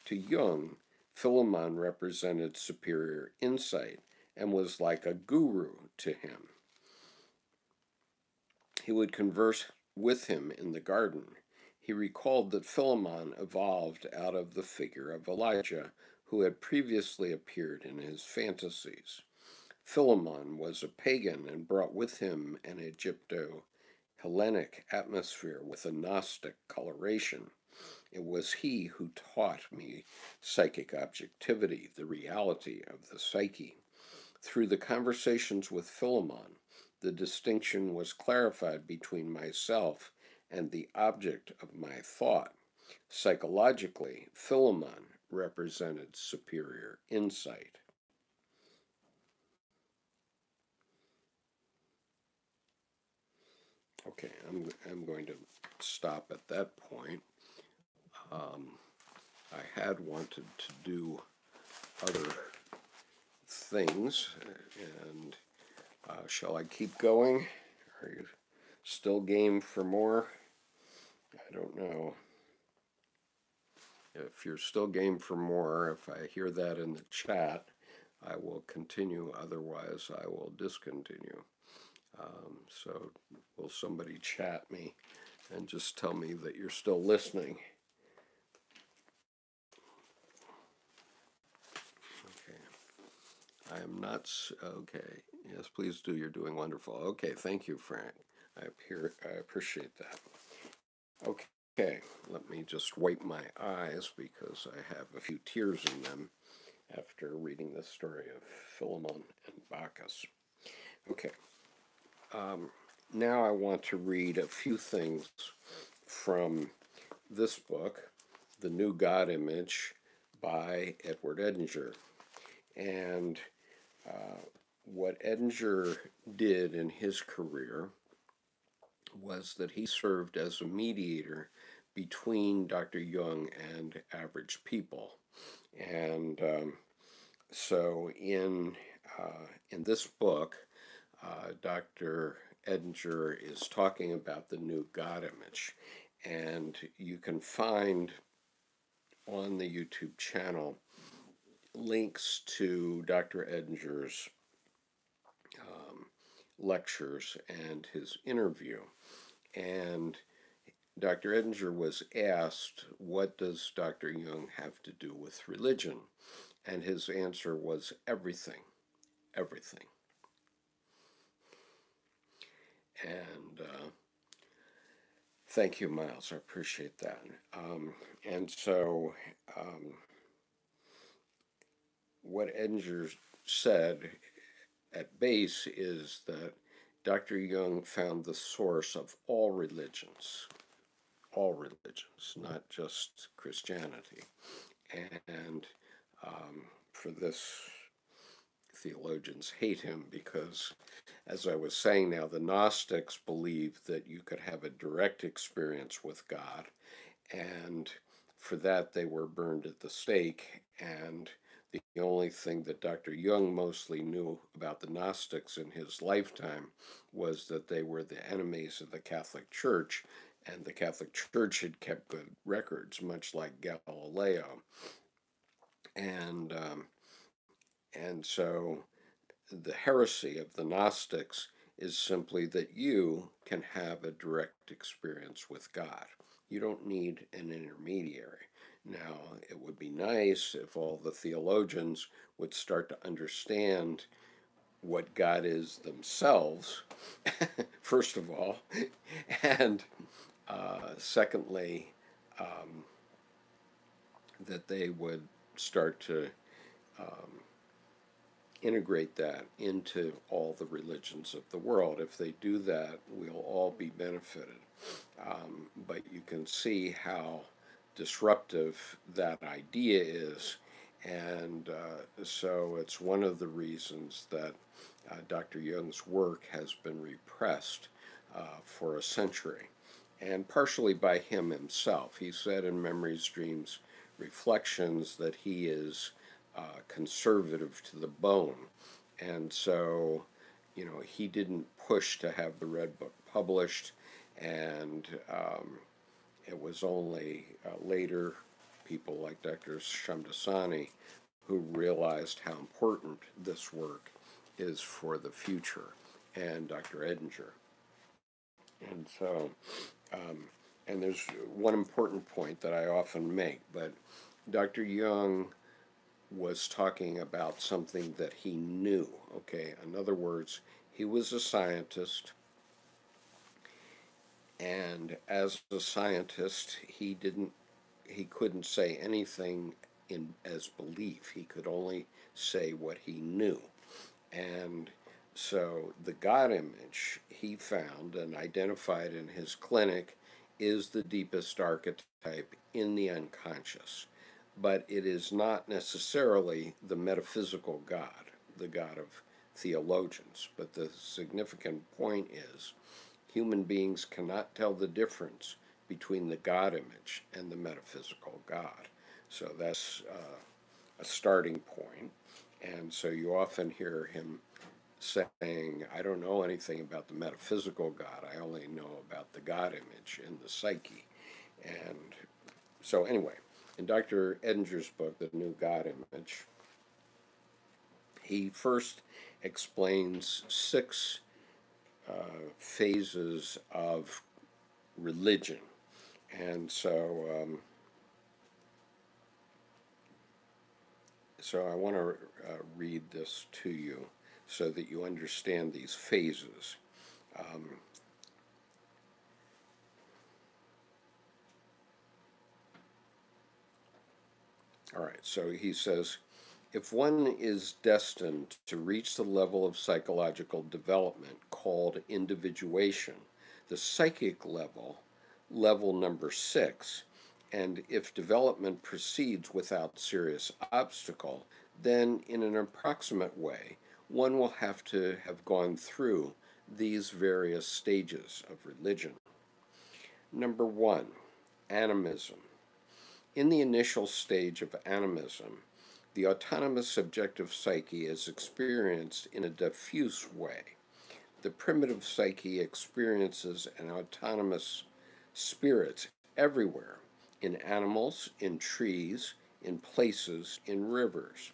To Jung, Philemon represented superior insight and was like a guru to him. He would converse with him in the garden. He recalled that Philemon evolved out of the figure of Elijah, who had previously appeared in his fantasies. Philemon was a pagan and brought with him an Egypto-Hellenic atmosphere with a Gnostic coloration. It was he who taught me psychic objectivity, the reality of the psyche. Through the conversations with Philemon, the distinction was clarified between myself and the object of my thought. Psychologically, Philemon represented superior insight. Okay, I'm going to stop at that point. I had wanted to do other things, and shall I keep going? Are you still game for more? I don't know. If you're still game for more, if I hear that in the chat, I will continue. Otherwise, I will discontinue. So will somebody chat me and just tell me that you're still listening? I am not, okay, yes, please do, you're doing wonderful. Okay, thank you, Frank. I appreciate that. Okay, let me just wipe my eyes because I have a few tears in them after reading the story of Philemon and Bacchus. Okay, now I want to read a few things from this book, The New God Image by Edward Edinger. And what Edinger did in his career was that he served as a mediator between Dr. Jung and average people. And so in this book, Dr. Edinger is talking about the new God image. And you can find on the YouTube channel links to Dr. Edinger's lectures and his interview. And Dr. Edinger was asked, what does Dr. Jung have to do with religion? And his answer was everything, everything. And thank you, Miles, I appreciate that. And so what Edinger said at base is that Dr. Jung found the source of all religions, not just Christianity. And for this, theologians hate him because, as I was saying now, the Gnostics believed that you could have a direct experience with God, and for that they were burned at the stake. And the only thing that Dr. Jung mostly knew about the Gnostics in his lifetime was that they were the enemies of the Catholic Church, and the Catholic Church had kept good records, much like Galileo. And so the heresy of the Gnostics is simply that you can have a direct experience with God. You don't need an intermediary. Now, it would be nice if all the theologians would start to understand what God is themselves, first of all, and secondly, that they would start to integrate that into all the religions of the world. If they do that, we'll all be benefited. But you can see how disruptive that idea is, and so it's one of the reasons that Dr. Jung's work has been repressed for a century, and partially by him himself. He said in Memories, Dreams, Reflections that he is conservative to the bone. And so, he didn't push to have the Red Book published, and it was only later people like Dr. Shamdasani who realized how important this work is for the future, and Dr. Edinger. And so, and there's one important point that I often make, but Dr. Jung was talking about something that he knew, okay? In other words, he was a scientist, and as a scientist, he couldn't say anything as belief. He could only say what he knew. And so the God image he found and identified in his clinic is the deepest archetype in the unconscious. But it is not necessarily the metaphysical God, the God of theologians. But the significant point is human beings cannot tell the difference between the God image and the metaphysical God. So that's a starting point. And so you often hear him saying, I don't know anything about the metaphysical God, I only know about the God image in the psyche. And so anyway, in Dr. Edinger's book, The New God Image, he first explains 6 phases of religion. And so I want to read this to you so that you understand these phases. All right, so he says, if one is destined to reach the level of psychological development called individuation, the psychic level, level number 6, and if development proceeds without serious obstacle, then in an approximate way, one will have to have gone through these various stages of religion. Number 1, animism. In the initial stage of animism, the autonomous subjective psyche is experienced in a diffuse way. The primitive psyche experiences an autonomous spirit everywhere, in animals, in trees, in places, in rivers.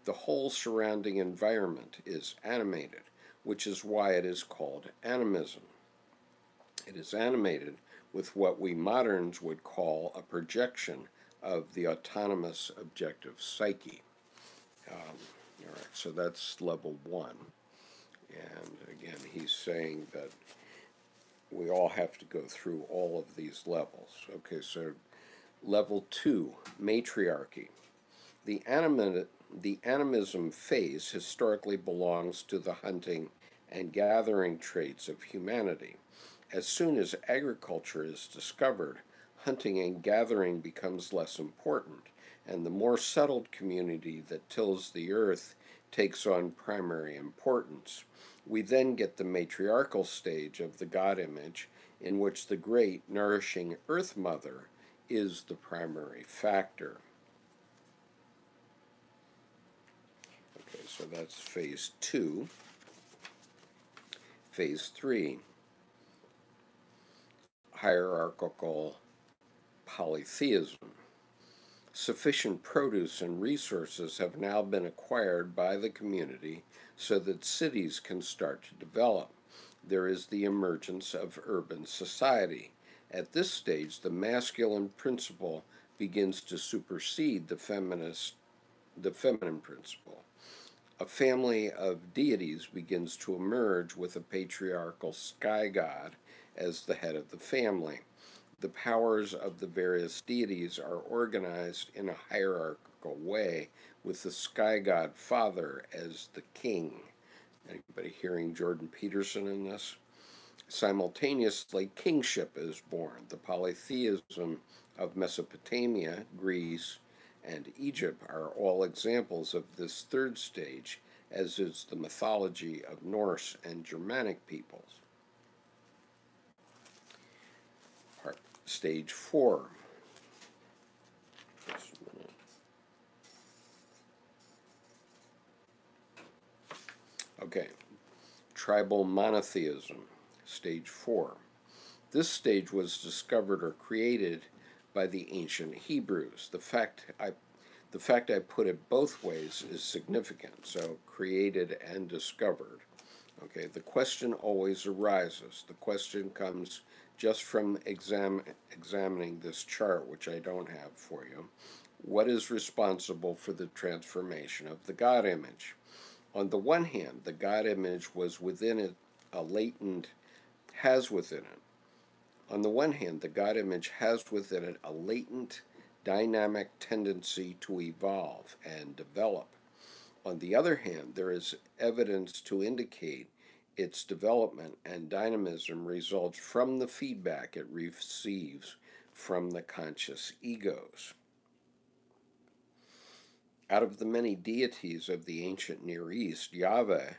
The whole surrounding environment is animated, which is why it is called animism. It is animated with what we moderns would call a projection of the autonomous objective psyche. All right, so that's level 1. And again, he's saying that we all have to go through all of these levels. Okay, so level 2, matriarchy. The animism phase historically belongs to the hunting and gathering traits of humanity. As soon as agriculture is discovered, hunting and gathering becomes less important, and the more settled community that tills the earth takes on primary importance. We then get the matriarchal stage of the God image, in which the great, nourishing Earth Mother is the primary factor. Okay, so that's phase 2. Phase 3, hierarchical polytheism. Sufficient produce and resources have now been acquired by the community so that cities can start to develop. There is the emergence of urban society. At this stage, the masculine principle begins to supersede the feminine principle. A family of deities begins to emerge with a patriarchal sky god as the head of the family. The powers of the various deities are organized in a hierarchical way, with the sky god father as the king. Anybody hearing Jordan Peterson in this? Simultaneously, kingship is born. The polytheism of Mesopotamia, Greece, and Egypt are all examples of this third stage, as is the mythology of Norse and Germanic peoples. Stage 4. Okay, tribal monotheism, stage 4. This stage was discovered or created by the ancient Hebrews. The fact I put it both ways is significant, so created and discovered. Okay, the question always arises. The question comes just from examining this chart, which I don't have for you. What is responsible for the transformation of the God image? On the one hand, the God image was within it has within it. On the one hand, the God image has within it a latent dynamic tendency to evolve and develop. On the other hand, there is evidence to indicate its development and dynamism results from the feedback it receives from the conscious egos. Out of the many deities of the ancient Near East, Yahweh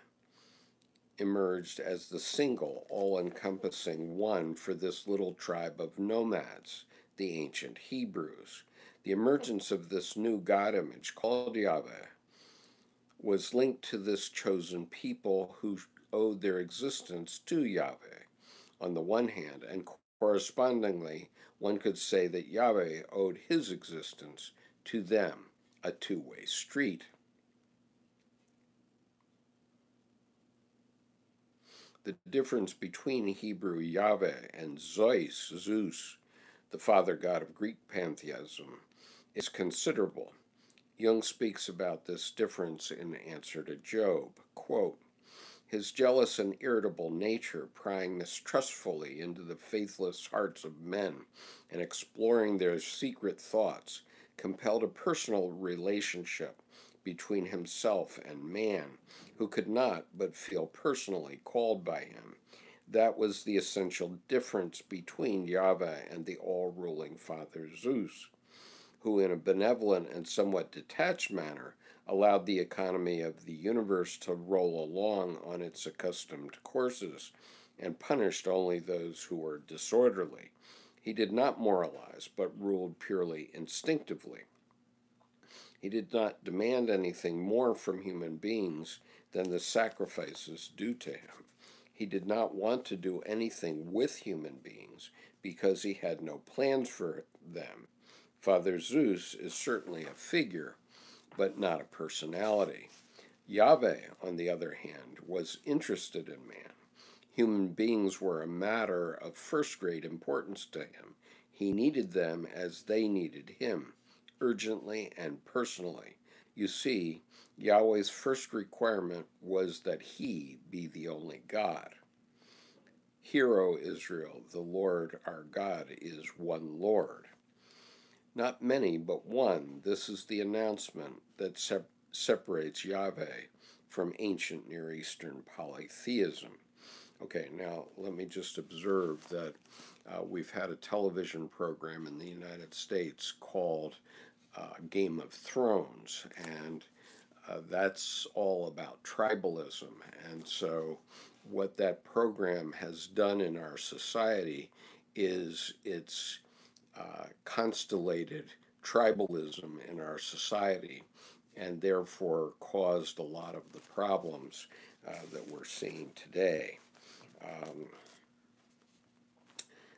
emerged as the single, all-encompassing one for this little tribe of nomads, the ancient Hebrews. The emergence of this new God image, called Yahweh, was linked to this chosen people who owed their existence to Yahweh, on the one hand, and correspondingly, one could say that Yahweh owed his existence to them, a two-way street. The difference between Hebrew Yahweh and Zeus, the father god of Greek pantheism, is considerable. Jung speaks about this difference in answer to Job. Quote, his jealous and irritable nature, prying mistrustfully into the faithless hearts of men and exploring their secret thoughts, compelled a personal relationship between himself and man, who could not but feel personally called by him. That was the essential difference between Yahweh and the all-ruling father Zeus, who in a benevolent and somewhat detached manner allowed the economy of the universe to roll along on its accustomed courses and punished only those who were disorderly. He did not moralize, but ruled purely instinctively. He did not demand anything more from human beings than the sacrifices due to him. He did not want to do anything with human beings because he had no plans for them. Father Zeus is certainly a figure, but not a personality. Yahweh, on the other hand, was interested in man. Human beings were a matter of first-grade importance to him. He needed them as they needed him, urgently and personally. You see, Yahweh's first requirement was that he be the only God. Hear, O Israel, the Lord our God is one Lord. Not many, but one. This is the announcement that separates Yahweh from ancient Near Eastern polytheism. Okay, now let me just observe that we've had a television program in the United States called Game of Thrones, and that's all about tribalism. And so what that program has done in our society is it's constellated tribalism in our society, and therefore caused a lot of the problems that we're seeing today.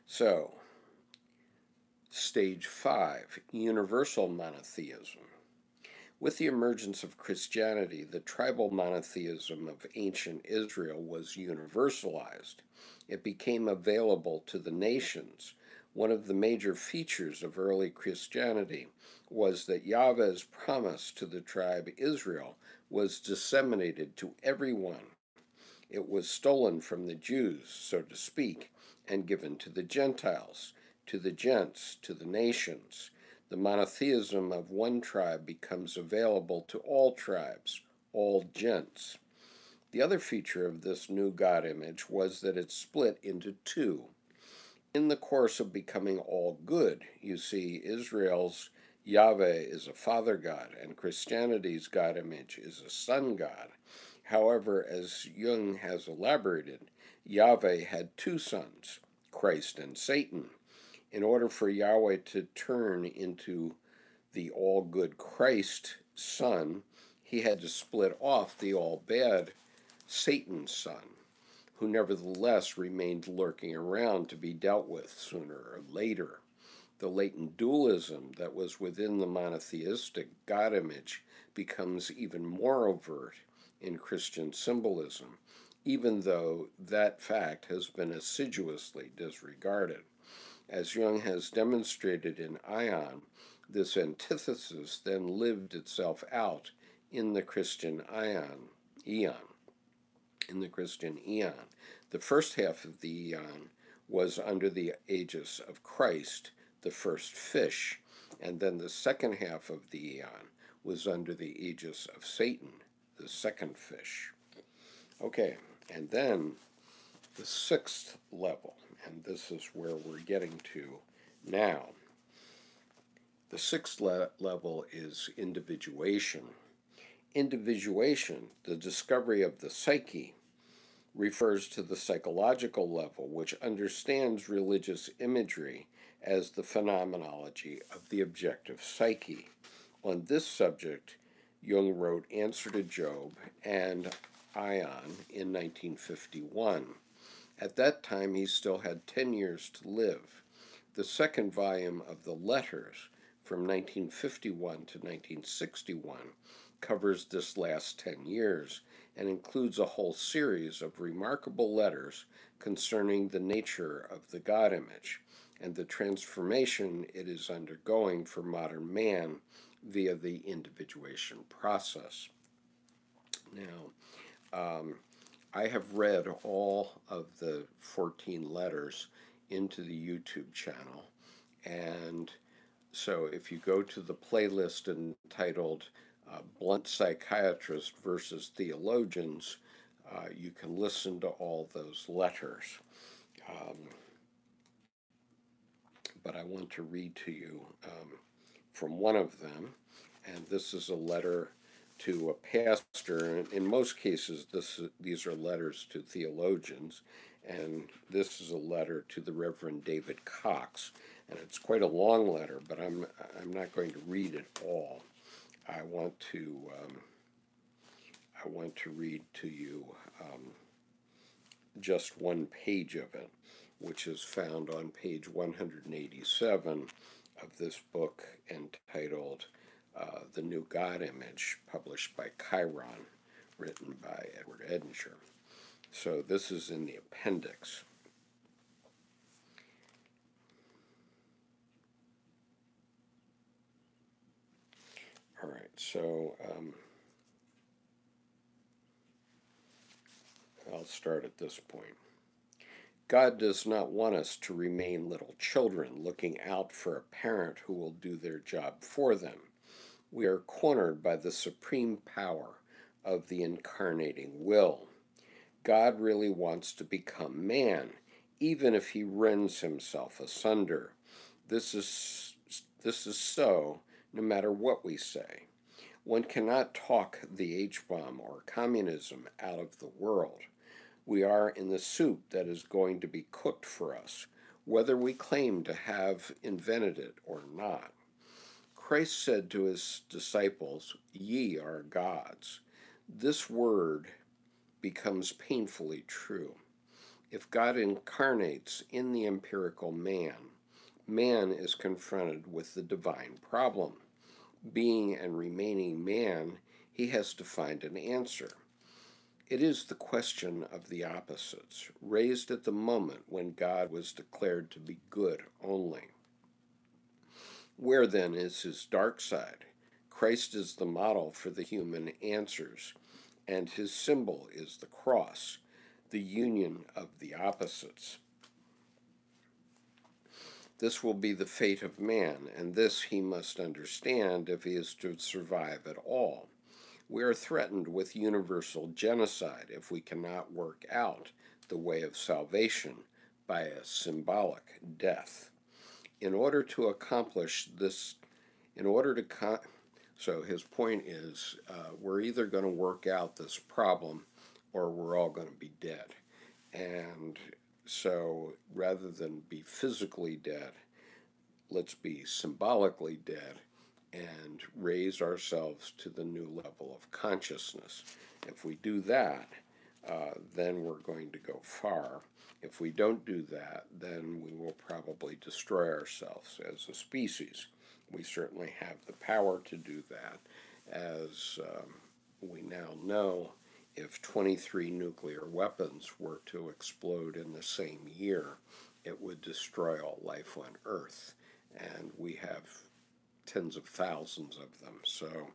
So, Stage 5, Universal Monotheism. With the emergence of Christianity, the tribal monotheism of ancient Israel was universalized. It became available to the nations. One of the major features of early Christianity was that Yahweh's promise to the tribe Israel was disseminated to everyone. It was stolen from the Jews, so to speak, and given to the Gentiles, to the gents, to the nations. The monotheism of one tribe becomes available to all tribes, all gents. The other feature of this new God image was that it split into two. In the course of becoming all good, you see, Israel's Yahweh is a father god, and Christianity's God image is a son god. However, as Jung has elaborated, Yahweh had two sons, Christ and Satan. In order for Yahweh to turn into the all-good Christ son, he had to split off the all-bad Satan's son, who nevertheless remained lurking around to be dealt with sooner or later. The latent dualism that was within the monotheistic God image becomes even more overt in Christian symbolism, even though that fact has been assiduously disregarded. As Jung has demonstrated in Ion, this antithesis then lived itself out in the Christian eon. In the Christian eon. The first half of the eon was under the aegis of Christ, the first fish, and then the second half of the eon was under the aegis of Satan, the second fish. Okay, and then the sixth level, and this is where we're getting to now. The sixth level is individuation. Individuation, the discovery of the psyche, refers to the psychological level, which understands religious imagery as the phenomenology of the objective psyche. On this subject, Jung wrote Answer to Job and Ion in 1951. At that time, he still had 10 years to live. The second volume of the Letters, from 1951 to 1961, covers this last 10 years and includes a whole series of remarkable letters concerning the nature of the God image and the transformation it is undergoing for modern man via the individuation process. Now, I have read all of the 14 letters into the YouTube channel, and so if you go to the playlist entitled Blunt Psychiatrist versus Theologians, you can listen to all those letters. But I want to read to you from one of them, and this is a letter to a pastor. In most cases, these are letters to theologians, and this is a letter to the Reverend David Cox, and it's quite a long letter, but I'm not going to read it all. I want to read to you just one page of it, which is found on page 187 of this book entitled The New God Image, published by Chiron, written by Edward Edinger. So this is in the appendix. All right, so I'll start at this point. God does not want us to remain little children looking out for a parent who will do their job for them. We are cornered by the supreme power of the incarnating will. God really wants to become man, even if he rends himself asunder. This is so, no matter what we say. One cannot talk the H-bomb or communism out of the world. We are in the soup that is going to be cooked for us, whether we claim to have invented it or not. Christ said to his disciples, "Ye are gods." This word becomes painfully true. If God incarnates in the empirical man, man is confronted with the divine problem. Being and remaining man, he has to find an answer. It is the question of the opposites, raised at the moment when God was declared to be good only. Where then is his dark side? Christ is the model for the human answers, and his symbol is the cross, the union of the opposites. This will be the fate of man, and this he must understand if he is to survive at all. We are threatened with universal genocide if we cannot work out the way of salvation by a symbolic death. In order to accomplish this, so his point is we're either going to work out this problem or we're all going to be dead. And so rather than be physically dead, let's be symbolically dead and raise ourselves to the new level of consciousness. If we do that, then we're going to go far. If we don't do that, then we will probably destroy ourselves as a species. We certainly have the power to do that, as we now know. If 23 nuclear weapons were to explode in the same year, it would destroy all life on Earth. And we have tens of thousands of them. So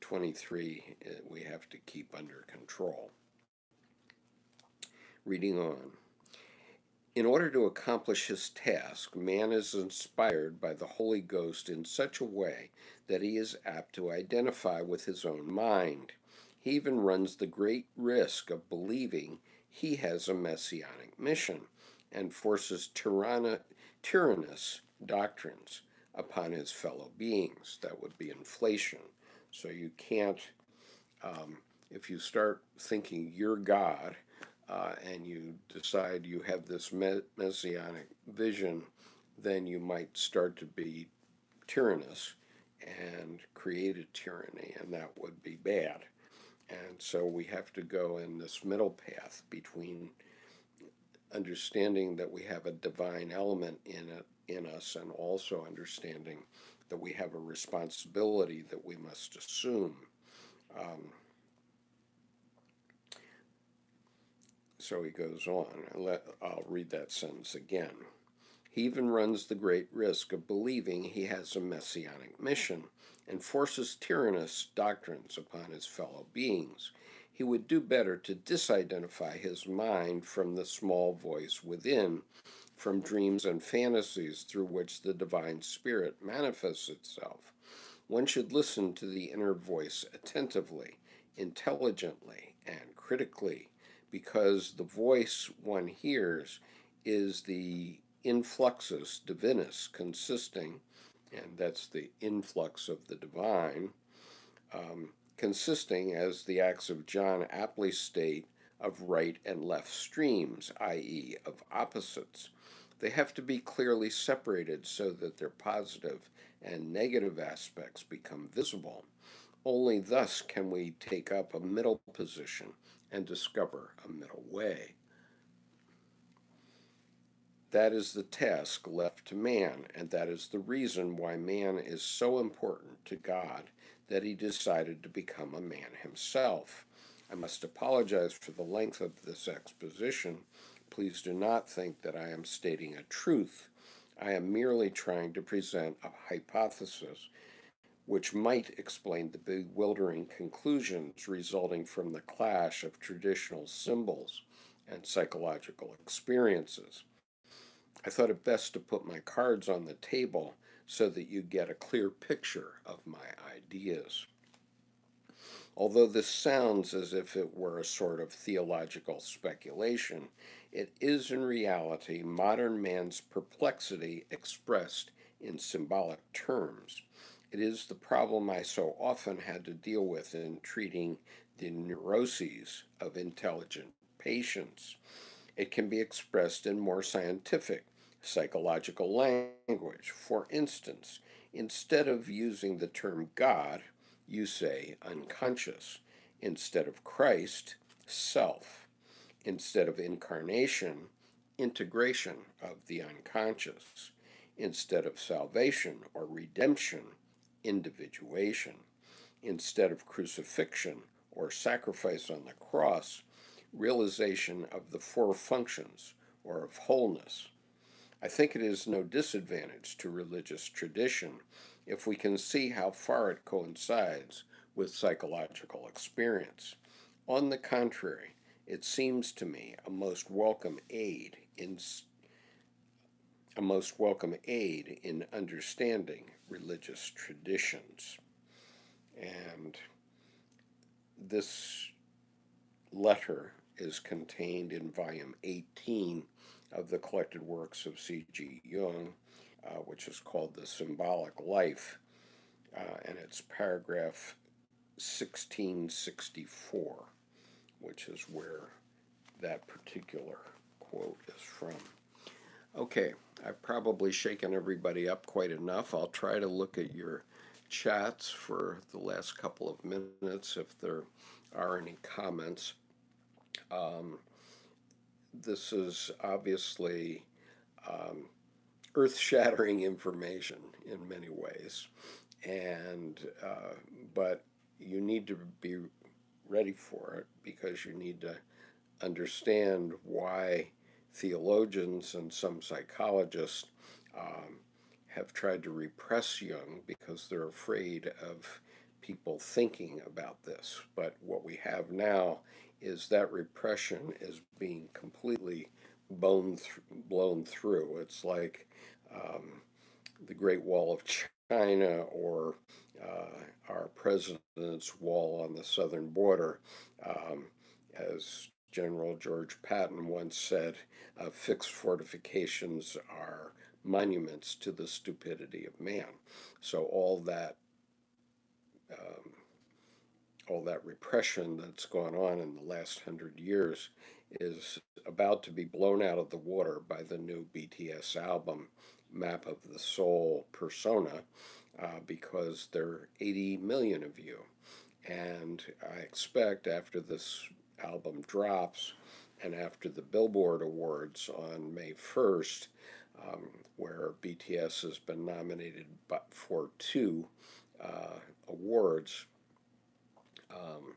23 we have to keep under control. Reading on. In order to accomplish his task, man is inspired by the Holy Ghost in such a way that he is apt to identify with his own mind. He even runs the great risk of believing he has a messianic mission and forces tyrannous doctrines upon his fellow beings. That would be inflation. So you can't, if you start thinking you're God, and you decide you have this messianic vision, then you might start to be tyrannous and create a tyranny, and that would be bad. And so we have to go in this middle path between understanding that we have a divine element in us and also understanding that we have a responsibility that we must assume. So he goes on. I'll read that sentence again. He even runs the great risk of believing he has a messianic mission and forces tyrannous doctrines upon his fellow beings. He would do better to disidentify his mind from the small voice within, from dreams and fantasies through which the divine spirit manifests itself. One should listen to the inner voice attentively, intelligently, and critically, because the voice one hears is the influxus divinus, consisting, and that's the influx of the divine, consisting, as the Acts of John aptly state, of right and left streams, i.e., of opposites. They have to be clearly separated so that their positive and negative aspects become visible. Only thus can we take up a middle position and discover a middle way. That is the task left to man, and that is the reason why man is so important to God that he decided to become a man himself. I must apologize for the length of this exposition. Please do not think that I am stating a truth. I am merely trying to present a hypothesis which might explain the bewildering conclusions resulting from the clash of traditional symbols and psychological experiences. I thought it best to put my cards on the table so that you get a clear picture of my ideas. Although this sounds as if it were a sort of theological speculation, it is in reality modern man's perplexity expressed in symbolic terms. It is the problem I so often had to deal with in treating the neuroses of intelligent patients. It can be expressed in more scientific, psychological language. For instance, instead of using the term God, you say unconscious. Instead of Christ, self. Instead of incarnation, integration of the unconscious. Instead of salvation or redemption, individuation. Instead of crucifixion or sacrifice on the cross, realization of the four functions or of wholeness. I think it is no disadvantage to religious tradition if we can see how far it coincides with psychological experience. On the contrary, it seems to me a most welcome aid in understanding religious traditions. And this letter is contained in volume 18 of the Collected Works of C.G. Jung, which is called The Symbolic Life, and it's paragraph 1664, which is where that particular quote is from. Okay, I've probably shaken everybody up quite enough. I'll try to look at your chats for the last couple of minutes if there are any comments. Um, this is obviously earth-shattering information in many ways, and but you need to be ready for it because you need to understand why theologians and some psychologists um, have tried to repress Jung because they're afraid of people thinking about this. But what we have now is that repression is being completely blown through. It's like um, the Great Wall of China or our president's wall on the southern border. As General George Patton once said, fixed fortifications are monuments to the stupidity of man. So um, all that repression that's gone on in the last 100 years is about to be blown out of the water by the new BTS album, Map of the Soul Persona, because there are 80 million of you. And I expect after this album drops and after the Billboard Awards on May 1st, where BTS has been nominated for two awards, um,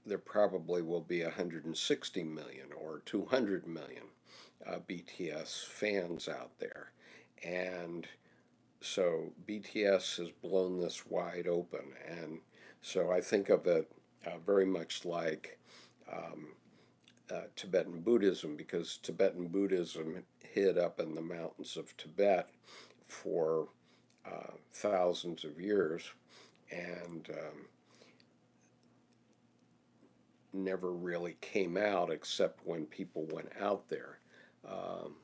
there probably will be 160 million or 200 million BTS fans out there. And so BTS has blown this wide open. And so I think of it very much like Tibetan Buddhism, because Tibetan Buddhism hid up in the mountains of Tibet for thousands of years and never really came out except when people went out there. Um,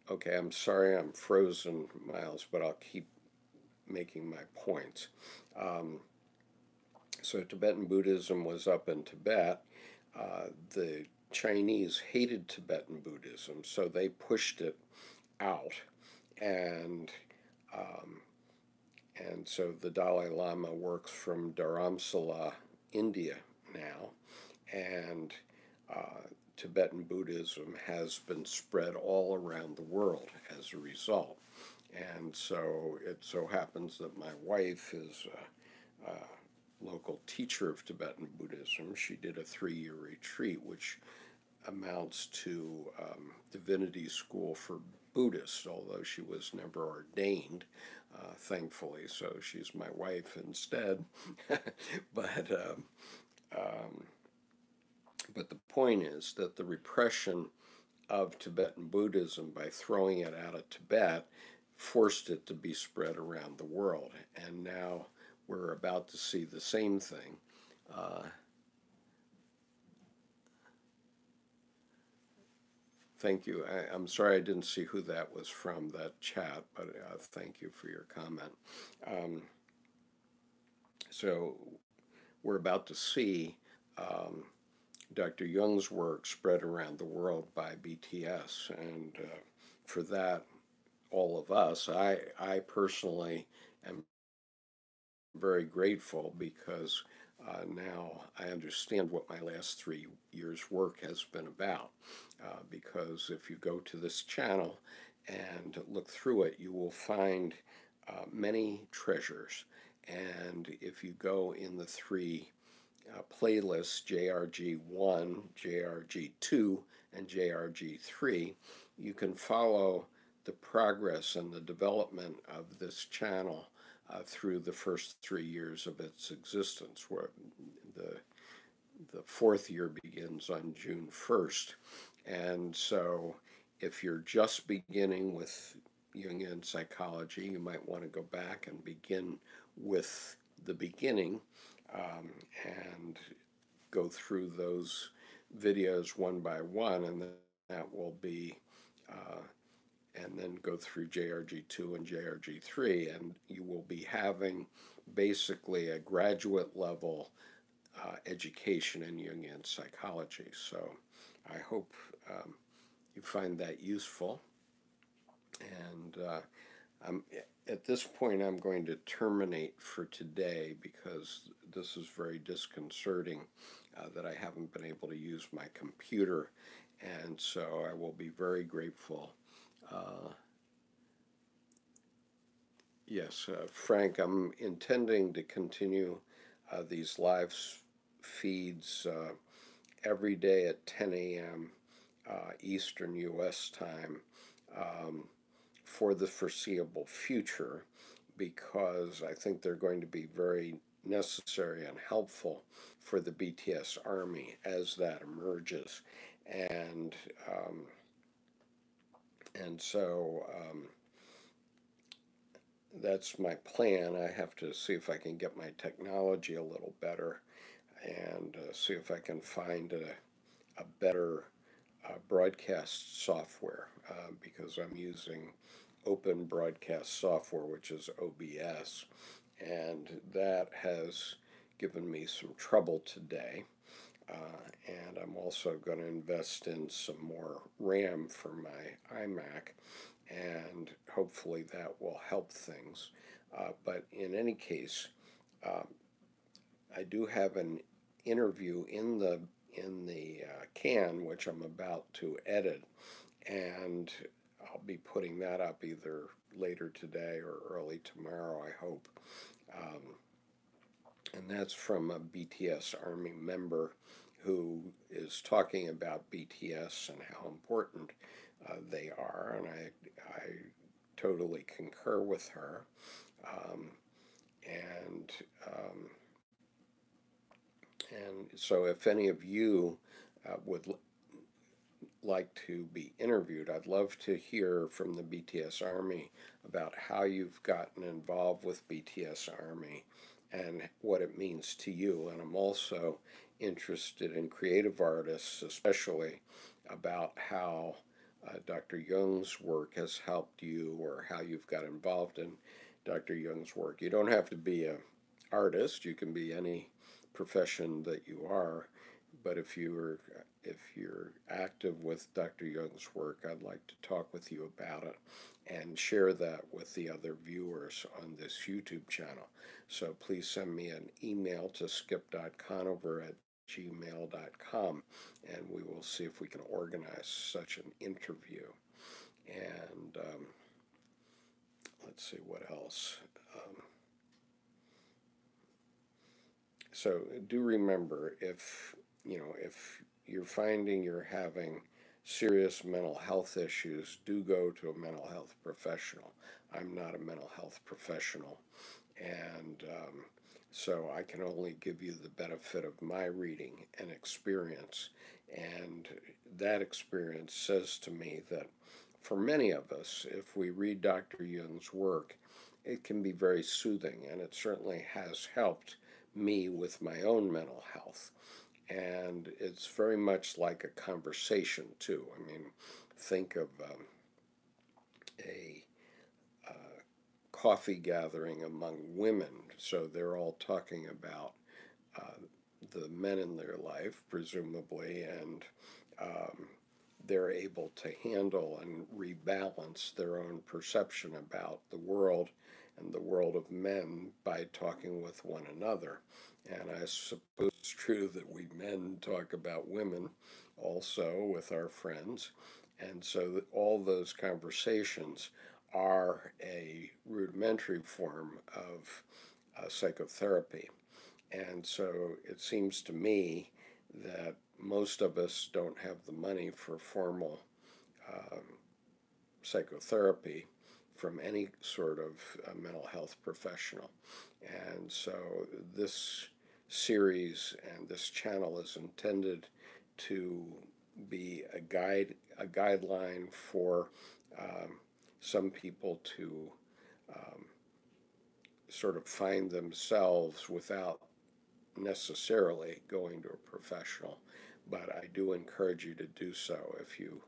okay, I'm sorry I'm frozen, Miles, but I'll keep making my points. Um, so Tibetan Buddhism was up in Tibet. The Chinese hated Tibetan Buddhism, so they pushed it out, and um, and so the Dalai Lama works from Dharamsala, India now, and Tibetan Buddhism has been spread all around the world as a result. And so it so happens that my wife is a local teacher of Tibetan Buddhism. She did a 3-year retreat, which amounts to divinity school for Buddhists, although she was never ordained, thankfully, so she's my wife instead. but um, but the point is that the repression of Tibetan Buddhism by throwing it out of Tibet forced it to be spread around the world. And now we're about to see the same thing. Uh, Thank you. I'm sorry I didn't see who that was from, that chat, but thank you for your comment. Um, so we're about to see um, Dr. Jung's work spread around the world by BTS, and for that, all of us, I personally am very grateful because now I understand what my last 3 years' work has been about. Because if you go to this channel and look through it, you will find many treasures. And if you go in the three playlists, JRG1, JRG2, and JRG3, you can follow the progress and the development of this channel through the first 3 years of its existence, where the fourth year begins on June 1st. And so if you're just beginning with Jungian psychology, you might want to go back and begin with the beginning and go through those videos one by one, and then that will be and then go through JRG2 and JRG3, and you will be having basically a graduate level education in Jungian psychology. So I hope you find that useful. And I'm, at this point, I'm going to terminate for today because this is very disconcerting that I haven't been able to use my computer, and so I will be very grateful. Yes, Frank, I'm intending to continue these live feeds every day at 10 a.m. Eastern U.S. time for the foreseeable future, because I think they're going to be very necessary and helpful for the BTS Army as that emerges. And so that's my plan. I have to see if I can get my technology a little better and see if I can find a better broadcast software because I'm using open broadcast software, which is OBS, and that has given me some trouble today. And I'm also going to invest in some more RAM for my iMac, and hopefully that will help things. But in any case, I do have an interview in the can, which I'm about to edit, and I'll be putting that up either later today or early tomorrow, I hope. And that's from a BTS Army member who is talking about BTS and how important they are, and I totally concur with her. And and so if any of you would like to be interviewed, I'd love to hear from the BTS Army about how you've gotten involved with BTS Army and what it means to you. And I'm also interested in creative artists, especially about how Dr. Jung's work has helped you or how you've got involved in Dr. Jung's work. You don't have to be an artist. You can be any profession that you are, but if you're active with Dr. Jung's work, I'd like to talk with you about it and share that with the other viewers on this YouTube channel. So please send me an email to skip.conover@gmail.com, and we will see if we can organize such an interview. And let's see what else. So do remember, if you're finding you're having serious mental health issues, do go to a mental health professional. I'm not a mental health professional, and so I can only give you the benefit of my reading and experience. And that experience says to me that for many of us, if we read Dr. Jung's work, it can be very soothing, and it certainly has helped me with my own mental health. And it's very much like a conversation, too. I mean, think of a coffee gathering among women. So they're all talking about the men in their life, presumably, and they're able to handle and rebalance their own perception about the world and the world of men by talking with one another. And I suppose it's true that we men talk about women also with our friends. And so all those conversations are a rudimentary form of psychotherapy. And so it seems to me that most of us don't have the money for formal psychotherapy from any sort of mental health professional. And so this series and this channel is intended to be a guideline for some people to sort of find themselves without necessarily going to a professional. But I do encourage you to do so if you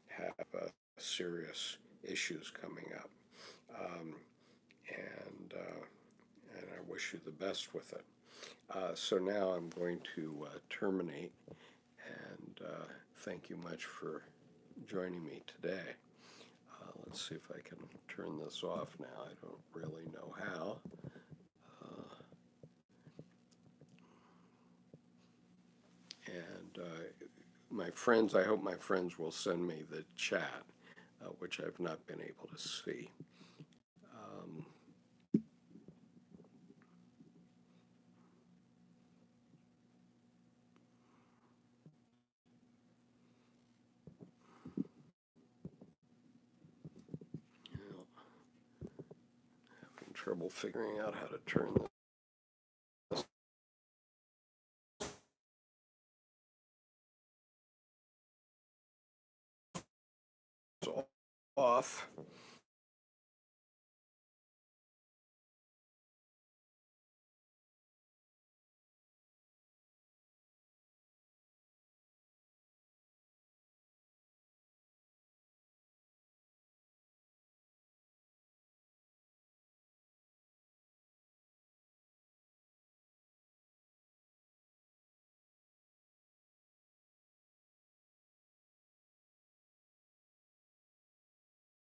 have serious issues coming up. And I wish you the best with it. So now I'm going to terminate, and thank you much for joining me today. Let's let's see if I can turn this off now. I don't really know how. My friends, I hope my friends will send me the chat, which I've not been able to see. Having trouble figuring out how to turn this off.